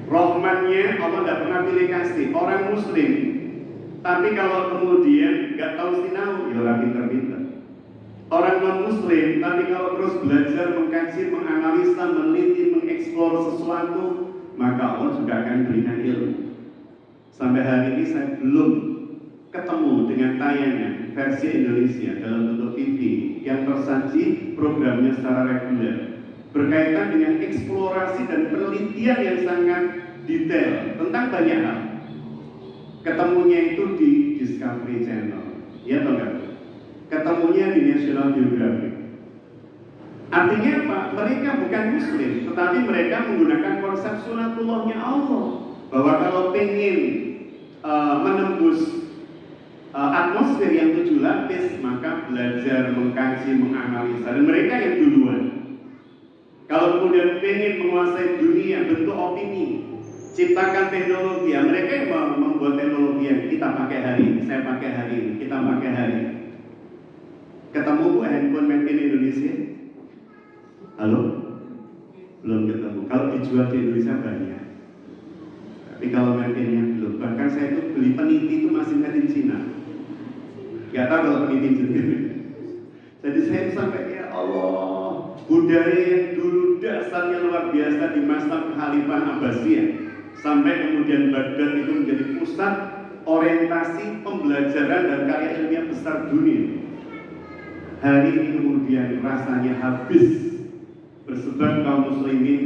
Rahmannya Allah tidak pernah pilih kasih orang muslim. Tapi kalau kemudian nggak tahu sinau, ya orang pinter-pinter. Orang non muslim, tapi kalau terus belajar, mengkaji, menganalisa, meneliti, mengeksplor sesuatu, maka Allah juga akan berikan ilmu. Sampai hari ini saya belum ketemu dengan tayangan versi Indonesia dalam bentuk TV yang tersaji programnya secara reguler berkaitan dengan eksplorasi dan penelitian yang sangat detail tentang banyak hal. Ketemunya itu di Discovery Channel, ya atau enggak? Ketemunya di National Geographic. Artinya apa? Mereka bukan muslim, tetapi mereka menggunakan konsep sunatullahnya Allah, bahwa kalau pengen menembus atmosfer yang 7 lapis, maka belajar, mengkaji, menganalisa, dan mereka yang duluan. Kalau kemudian pengen menguasai dunia, bentuk opini, ciptakan teknologi, ya mereka yang membuat teknologi yang kita pakai hari ini, saya pakai hari ini, kita pakai hari ini. Ketemu Bu handphone made in Indonesia? Halo? Belum ketemu. Kalau dijual di Indonesia banyak. Tapi kalau made in-nya belum. Bahkan saya itu beli peniti itu masih made in China. Gak tahu kalau peniti sendiri. Jadi saya sampai ya Allah, budaya yang dulu dasarnya luar biasa di masa kekhalifahan Abbasiyah, sampai kemudian Baghdad itu menjadi pusat orientasi pembelajaran dan karya ilmiah besar dunia. Hari ini kemudian rasanya habis bersebar kaum muslimin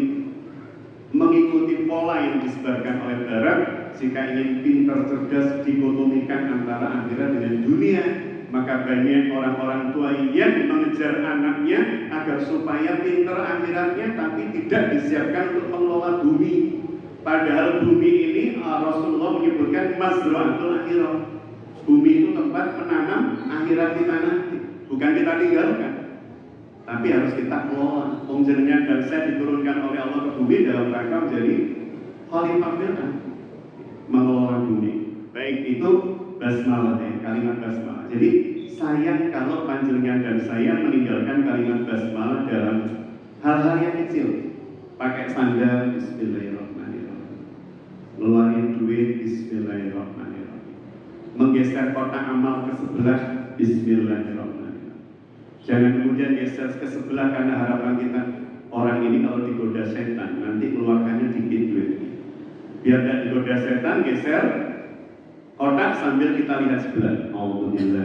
mengikuti pola yang disebarkan oleh Barat. Jika ingin pintar cerdas dikotomikan antara akhirat dengan dunia, maka banyak orang-orang tua yang mengejar anaknya agar supaya pintar akhiratnya tapi tidak disiapkan untuk mengelola bumi. Padahal bumi ini Rasulullah menyebutkan mazra'atul akhirah. Bumi itu tempat menanam akhirat kita nanti, bukan kita tinggalkan, tapi harus kita kelola. Jenengan dan saya diturunkan oleh Allah ke bumi dalam rangka menjadi khalifah firman, mengelola bumi. Baik itu basmalah, kalimat basmalah. Jadi sayang kalau panjenengan dan saya meninggalkan kalimat basmalah dalam hal-hal yang kecil. Pakai sandal, Bismillahirrahmanirrahim. Ngeluarin duit, Bismillahirrahmanirrahim. Menggeser kotak amal ke sebelah, Bismillahirrahmanirrahim. Jangan kemudian geser ke sebelah karena harapan kita orang ini kalau digoda setan nanti keluarkannya dikit duit. Biar tidak digoda setan, geser kotak sambil kita lihat sebelah. Alhamdulillah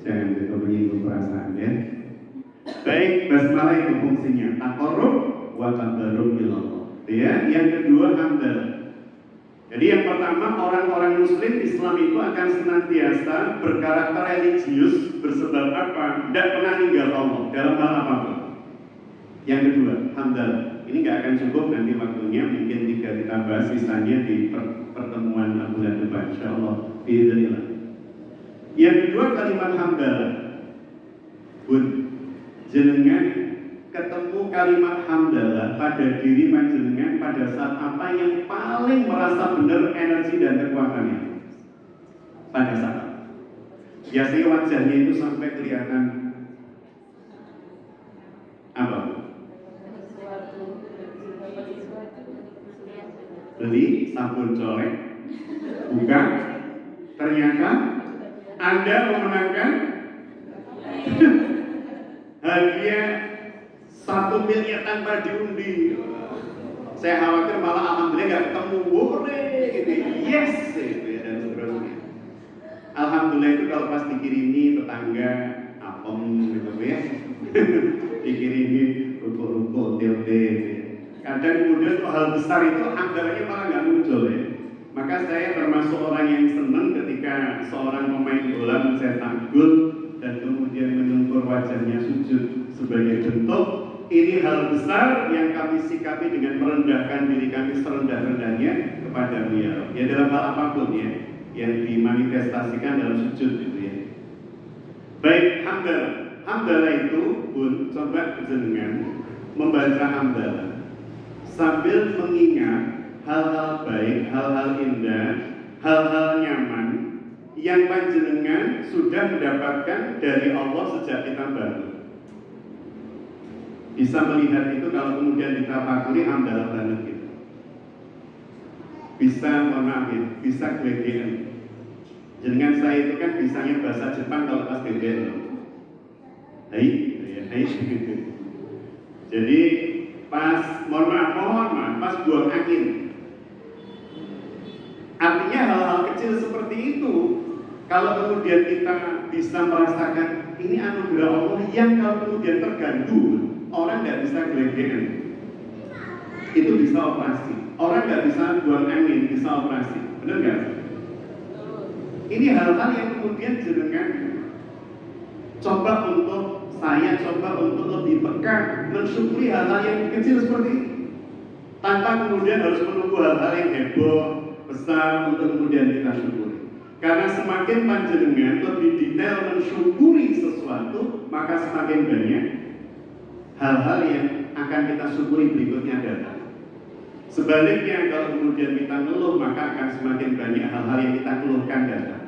jangan kita menyinggung perasaan ya. Baik, basmalah itu fungsinya taqarrub wa tabarruk ilallah. Ya, yang kedua hamdalah. Jadi yang pertama, orang-orang muslim Islam itu akan senantiasa berkarakter religius bersebab apa? Tidak pernah tinggal Allah dalam hal apapun. Yang kedua, hamdalah. Ini nggak akan cukup nanti waktunya, mungkin 3 kita bahas, sisanya di pertemuan bulan depan, insyaallah. Bismillah. Yang kedua, kalimat hamdalah. Bun, jenengan ketemu kalimat hamdalah pada diri panjenengan pada saat apa yang paling merasa benar energi dan kekuatannya? Pada saat biasanya wajahnya itu sampai kelihatan apa? Beli sabun colek, buka, ternyata Anda memenangkan hadiah 1 miliar tanpa diundi. Saya khawatir malah alhamdulillah nggak ketemu, boleh gitu, yes gitu ya, dan seterusnya. Alhamdulillah itu kalau pas dikirimi tetangga apem gitu ya, dikirimi ruko-ruko, hotel-hotel gitu ya. Kadang kemudian hal besar itu anggarannya malah nggak muncul ya. Maka saya termasuk orang yang senang ketika seorang pemain bola mencetak gol dan kemudian menyungkur wajahnya sujud sebagai bentuk ini hal besar yang kami sikapi dengan merendahkan diri kami serendah-rendahnya kepada Beliau. Ya dalam hal apapun ya yang dimanifestasikan dalam sujud itu ya. Baik, hamdalah. Hamdalah itu pun coba jenengan membaca hamdalah sambil mengingat hal-hal baik, hal-hal indah, hal-hal nyaman yang panjenengan sudah mendapatkan dari Allah sejak kita baru. Bisa melihat itu kalau kemudian ditafakuri hamdalah banget gitu. Bisa mengambil, bisa gelegean. Jenengan saya itu kan bisanya bahasa Jepang kalau pas gelegean. Hai. Jadi pas mohon maaf, pas buang angin. Artinya hal-hal kecil seperti itu kalau kemudian kita bisa merasakan ini anugerah Allah yang kalau kemudian terganggu, orang nggak bisa gelegean, itu bisa operasi. Orang nggak bisa buang angin, bisa operasi, benar nggak? Ini hal-hal yang kemudian jenengan coba untuk lebih peka mensyukuri hal-hal yang kecil seperti ini, tanpa kemudian harus menunggu hal-hal yang heboh besar untuk kemudian kita syukuri. Karena semakin panjenengan lebih detail mensyukuri sesuatu, maka semakin banyak hal-hal yang akan kita syukuri berikutnya datang. Sebaliknya kalau kemudian kita ngeluh, maka akan semakin banyak hal-hal yang kita keluhkan datang.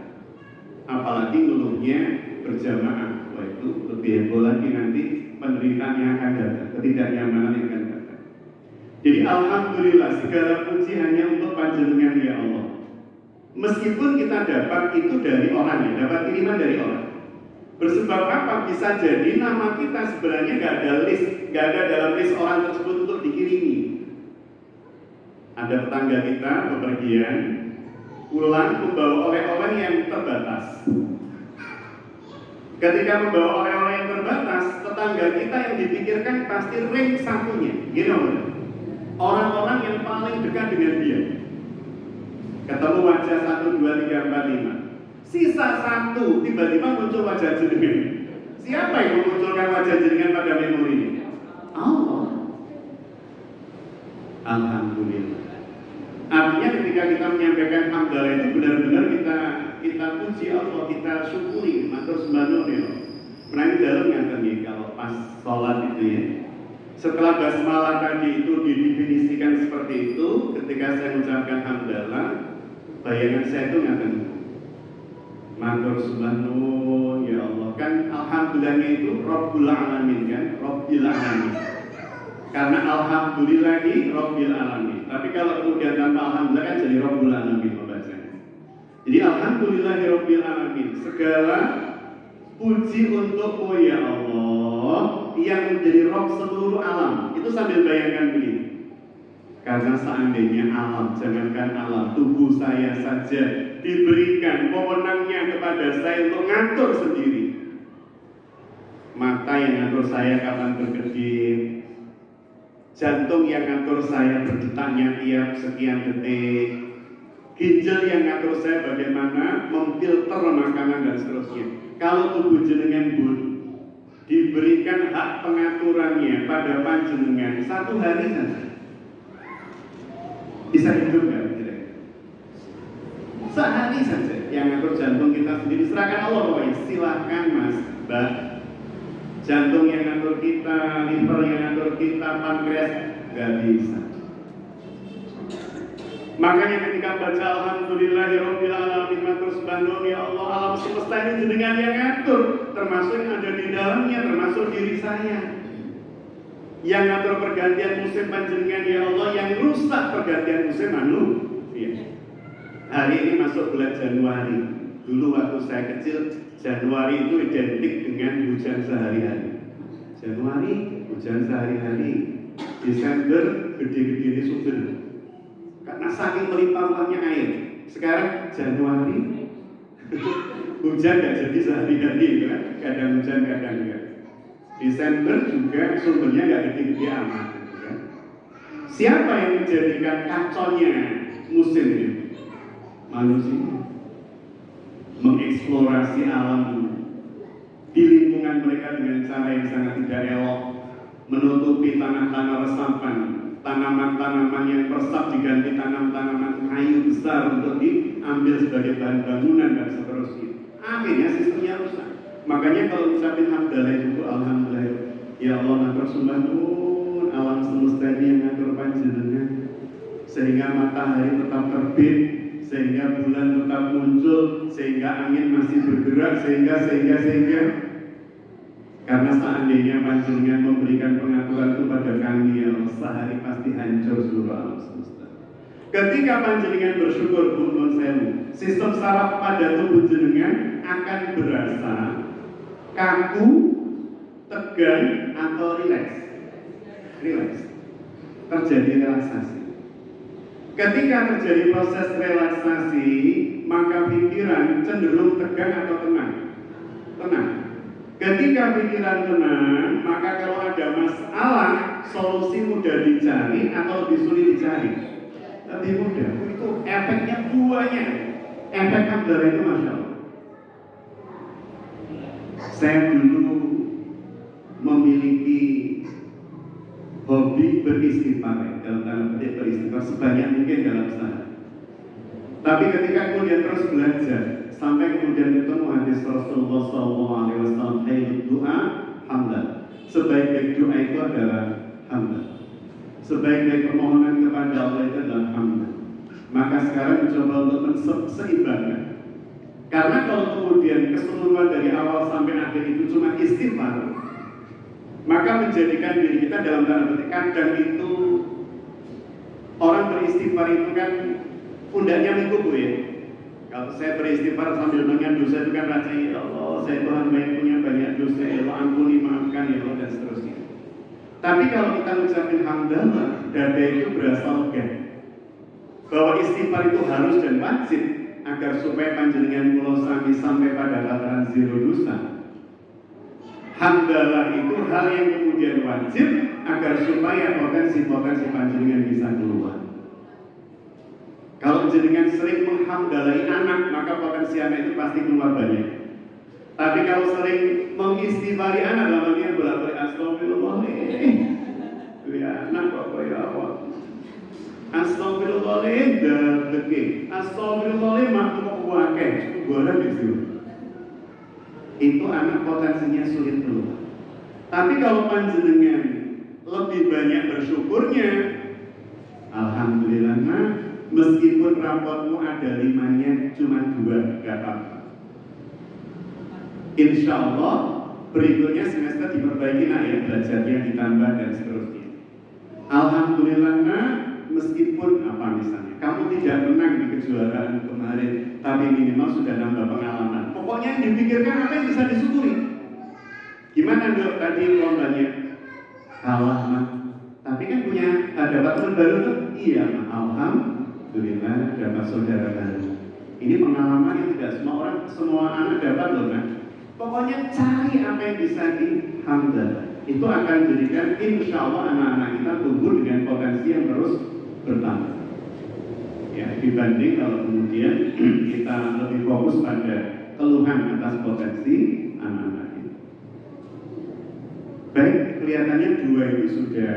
Apalagi ngeluhnya berjamaah, wah itu lebih heboh lagi nanti penderitaan yang akan datang, ketidaknyamanan yang akan datang. Jadi alhamdulillah segala puji hanya untuk panjenengan ya Allah. Meskipun kita dapat itu dari orang ya, dapat kiriman dari orang. Bersebab apa? Bisa jadi nama kita sebenarnya nggak ada dalam list orang tersebut untuk dikirimi. Ada tetangga kita bepergian, pulang membawa oleh-oleh yang terbatas. Ketika membawa oleh-oleh yang terbatas, tetangga kita yang dipikirkan pasti ring satunya, gitu. Orang-orang yang paling dekat dengan dia. Ketemu wajah 1, 2, 3, 4, 5. Sisa 1, tiba-tiba muncul wajah jenengan. Siapa yang memunculkan wajah jenengan pada memori? Allah. Alhamdulillah. Artinya ketika kita menyampaikan hamdalah itu benar-benar kita puji Allah, kita syukuri, matur sembah nuwun ya. Menangi dalam ngaten nggih kalau pas sholat itu ya. Setelah basmalah tadi itu didefinisikan seperti itu, ketika saya mengucapkan hamdalah, bayangan saya itu ngaten. Matur sembah nuwun ya Allah, kan alhamdulillahnya itu Rabbul Alamin kan, Rabbil Alamin. Karena alhamdulillahi Rabbil Alamin. Tapi kalau kemudian tanpa alhamdulillah kan jadi Rabbul Alamin membacanya. Jadi alhamdulillahi Rabbil Alamin. Segala puji untukmu ya Allah yang menjadi roh seluruh alam. Itu sambil bayangkan begini. Karena seandainya alam, jangankan alam, tubuh saya saja diberikan wewenangnya kepada saya untuk ngatur sendiri. Mata yang ngatur saya kapan berkedip, jantung yang ngatur saya berdetaknya tiap sekian detik, ginjal yang ngatur saya bagaimana memfilter makanan dan seterusnya. Kalau tubuh jenengan pun diberikan hak pengaturannya pada panjenengan 1 hari saja, bisa hidup nggak? Sehari saja yang ngatur jantung kita sendiri, serahkan Allah pokoknya. Silahkan Mas, Mbak. Jantung yang ngatur kita, liver yang ngatur kita, pankreas, nggak bisa. Makanya ketika baca Alhamdulillahirabbil alamin, terus bandung, ya Allah, alam semesta ini jenengan yang ngatur, termasuk yang ada di dalamnya, termasuk diri saya. Yang ngatur pergantian musim panjenengan, ya Allah, yang rusak pergantian musim manusia. Hari ini masuk bulan Januari. Dulu waktu saya kecil, Januari itu identik dengan hujan sehari-hari. Januari, hujan sehari-hari. Desember, gede-gede di sumber. Karena saking melimpah-limpahnya air. Sekarang Januari, hujan gak jadi sehari-hari, kan? Kadang hujan, kadang enggak. Desember juga sumbernya gak gede-gede amat, kan? Siapa yang menjadikan kacaunya musim ini? Manusia. Mengeksplorasi alam di lingkungan mereka dengan cara yang sangat tidak elok, menutupi tanah-tanah resapan, tanaman-tanaman yang meresap diganti tanam-tanaman kayu besar untuk diambil sebagai bahan bangunan dan seterusnya. Akhirnya sistemnya rusak. Makanya kalau ucapin hamdalah itu alhamdulillah, ya Allah ngatur sembahun alam semesta ini yang ngatur panjenengan, sehingga matahari tetap terbit, sehingga bulan tetap muncul, sehingga angin masih bergerak, sehingga karena seandainya panjenengan memberikan pengaturan itu pada kami, ya Allah, sehari pasti hancur seluruh alam semesta. Ketika panjenengan bersyukur pun sewu, sistem saraf pada tubuh jenengan akan berasa kaku, tegang, atau rileks. Terjadi relaksasi. Ketika terjadi proses relaksasi, maka pikiran cenderung tegang atau tenang. Ketika pikiran tenang, maka kalau ada masalah, solusi mudah dicari atau lebih sulit dicari. Lebih mudah. Itu efeknya banyak. Efek hamdalah itu Masya Allah. Saya dulu memiliki hobi beristighfar, dalam tanda petik beristighfar sebanyak mungkin dalam sehari. Tapi ketika kemudian terus belajar, sampai kemudian ketemu hadis Rasulullah SAW, khairud doa hamdan. Sebaik-baik doa itu adalah hamdan. Sebaik-baik permohonan kepada Allah itu adalah hamdan. Maka sekarang mencoba untuk seimbangkan. Karena kalau kemudian keseluruhan dari awal sampai akhir itu cuma istighfar, maka menjadikan diri kita dalam tanda petik kadang itu orang beristighfar itu kan pundaknya minggu ya. Kalau saya beristighfar sambil mengingat dosa itu kan rasanya, ya Allah, saya Tuhan yang punya banyak dosa, ya Allah ampuni, maafkan, ya Allah, dan seterusnya. Tapi kalau kita mengucapkan hamdalah, dada itu berasa lega bahwa istighfar itu harus dan wajib agar supaya panjenengan kula sami sampai pada tataran zero dosa. Hamdalah itu hal yang kemudian wajib agar supaya potensi-potensi panjenengan bisa keluar. Kalau jenengan sering menghamdalai anak, maka potensi anak itu pasti keluar banyak. Tapi kalau sering mengistighfari anak, namanya bolak-balik astagfirullahaladzim. Ya anak kok ya Allah. Astagfirullahaladzim darbeke. Astagfirullahaladzim makhluk wakil. Boleh itu. Itu anak potensinya sulit keluar. Tapi kalau panjenengan lebih banyak bersyukurnya, alhamdulillah, meskipun rapotmu ada 5-nya, cuma 2, gak apa-apa. Insya Allah berikutnya semester diperbaiki, ya belajarnya ditambah dan seterusnya. Alhamdulillah, meskipun apa misalnya kamu tidak menang di kejuaraan kemarin, tapi minimal sudah nambah pengalaman. Pokoknya yang dipikirkan apa yang bisa disyukuri. Gimana dok tadi lombanya? Kalah mah. Tapi kan punya dapat teman baru tuh? Iya, alhamdulillah dapat saudara baru. Ini pengalaman yang tidak semua anak dapat loh kan. Pokoknya cari apa yang bisa dihamdallah. Itu akan menjadikan insya Allah anak-anak kita tumbuh dengan potensi yang terus bertambah. Ya, dibanding kalau kemudian kita lebih fokus pada keluhan atas potensi anak-anak kita. Baik, kelihatannya dua itu sudah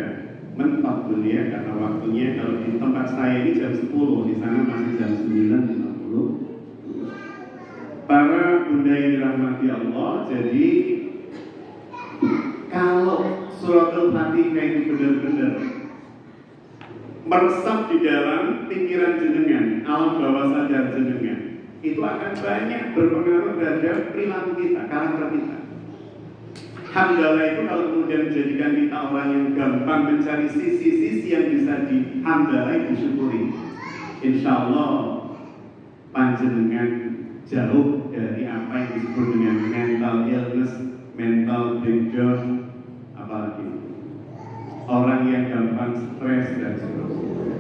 mentok dulu ya, karena waktunya kalau di tempat saya ini jam 10, di sana masih jam 9.50. Para bunda yang dirahmati Allah, jadi kalau suratul Fatihah itu benar-benar meresap di dalam pikiran jenengan, alam bawah sadar jenengan, itu akan banyak berpengaruh terhadap perilaku kita, karakter kita. Hamdalah itu kalau kemudian menjadikan kita orang yang gampang mencari sisi-sisi yang bisa dihamdalai, disyukuri, insya Allah panjenengan jauh dari apa yang disebut dengan mental illness, mental breakdown, apalagi orang yang gampang stres dan seterusnya.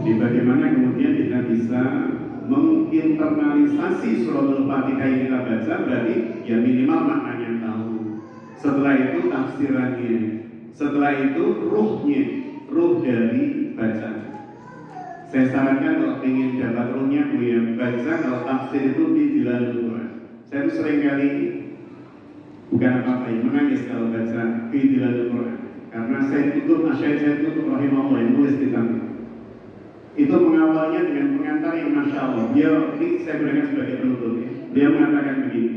Di bagaimana kemudian kita bisa menginternalisasi suratul Fatihah yang kita baca, berarti ya minimal maknanya tahu. Setelah itu tafsirannya, setelah itu ruhnya, ruh dari bacaan. Saya sarankan kalau ingin dapat ruhnya, ya baca kalau tafsir itu di Dilalul Quran. Saya itu sering kali bukan apa-apa ya, menangis kalau baca di Dilalul Quran. Karena saya tutup, saya tutup rahimahullah yang nulis kitab itu mengawalnya dengan pengantar yang Masya Allah. Dia, ini saya gunakan sebagai penutup ya. Dia mengatakan begini,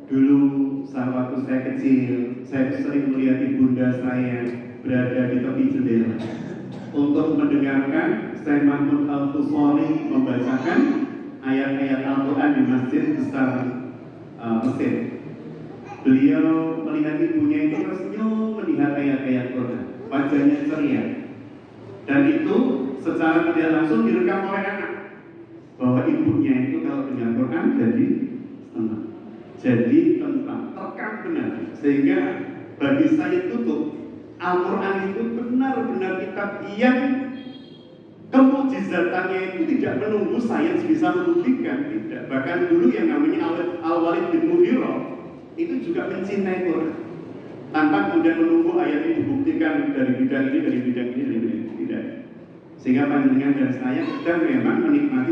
dulu saat waktu saya kecil, saya sering melihat ibunda saya berada di tepi jendela untuk mendengarkan Syekh Mahmud Al-Fusari membacakan ayat-ayat Al-Quran di masjid besar Mesir. Beliau melihat ibunya itu tersenyum melihat ayat-ayat Quran, wajahnya ceria, dan itu secara tidak langsung direkam oleh anak bahwa ibunya itu kalau dengar Quran jadi tenang, jadi tentang terekam benar, sehingga bagi saya tutup Al-Quran itu benar-benar kitab yang kemujizatannya itu tidak menunggu sains bisa membuktikan, tidak. Bahkan dulu yang namanya Al-Walid bin Mughirah itu juga mencintai Quran tanpa kemudian menunggu ayat ini dibuktikan dari bidang ini, dari bidang ini, tidak. Sehingga panjenengan dan saya kita memang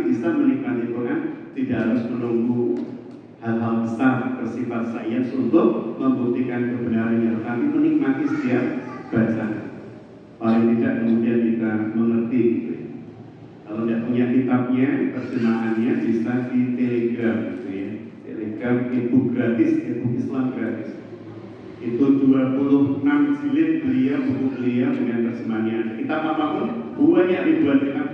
bisa menikmati Quran, tidak harus menunggu hal-hal besar bersifat sains untuk membuktikan kebenarannya, tapi menikmati setiap bacaan. Paling tidak kemudian kita mengerti. Kalau tidak punya kitabnya, terjemahannya bisa di Telegram, gitu ya. Telegram e-book gratis, e-book Islam gratis. Itu 26 jilid beliau, buku beliau dengan terjemahannya. Kitab apapun, banyak ribuan kitab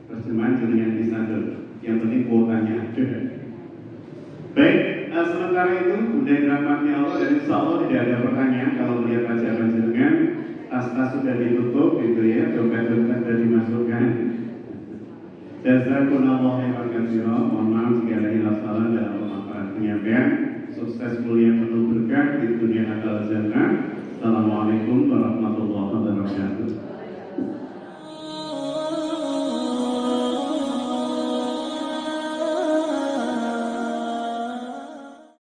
terjemahan dengan disadar. Yang penting kuotanya ada. Baik, sementara itu Bunda dirahmati Allah, dan insya Allah tidak ada pertanyaan kalau melihat bacaan jenengan. Tas-tas sudah ditutup, gitu ya, dompet-dompet sudah dimasukkan. Jazakumullah khairan katsiran. Mohon maaf jika ada hilaf salah dalam pemaparan penyampaian. Sukses mulia penuh berkah di dunia akal jannah. Assalamualaikum warahmatullahi wabarakatuh.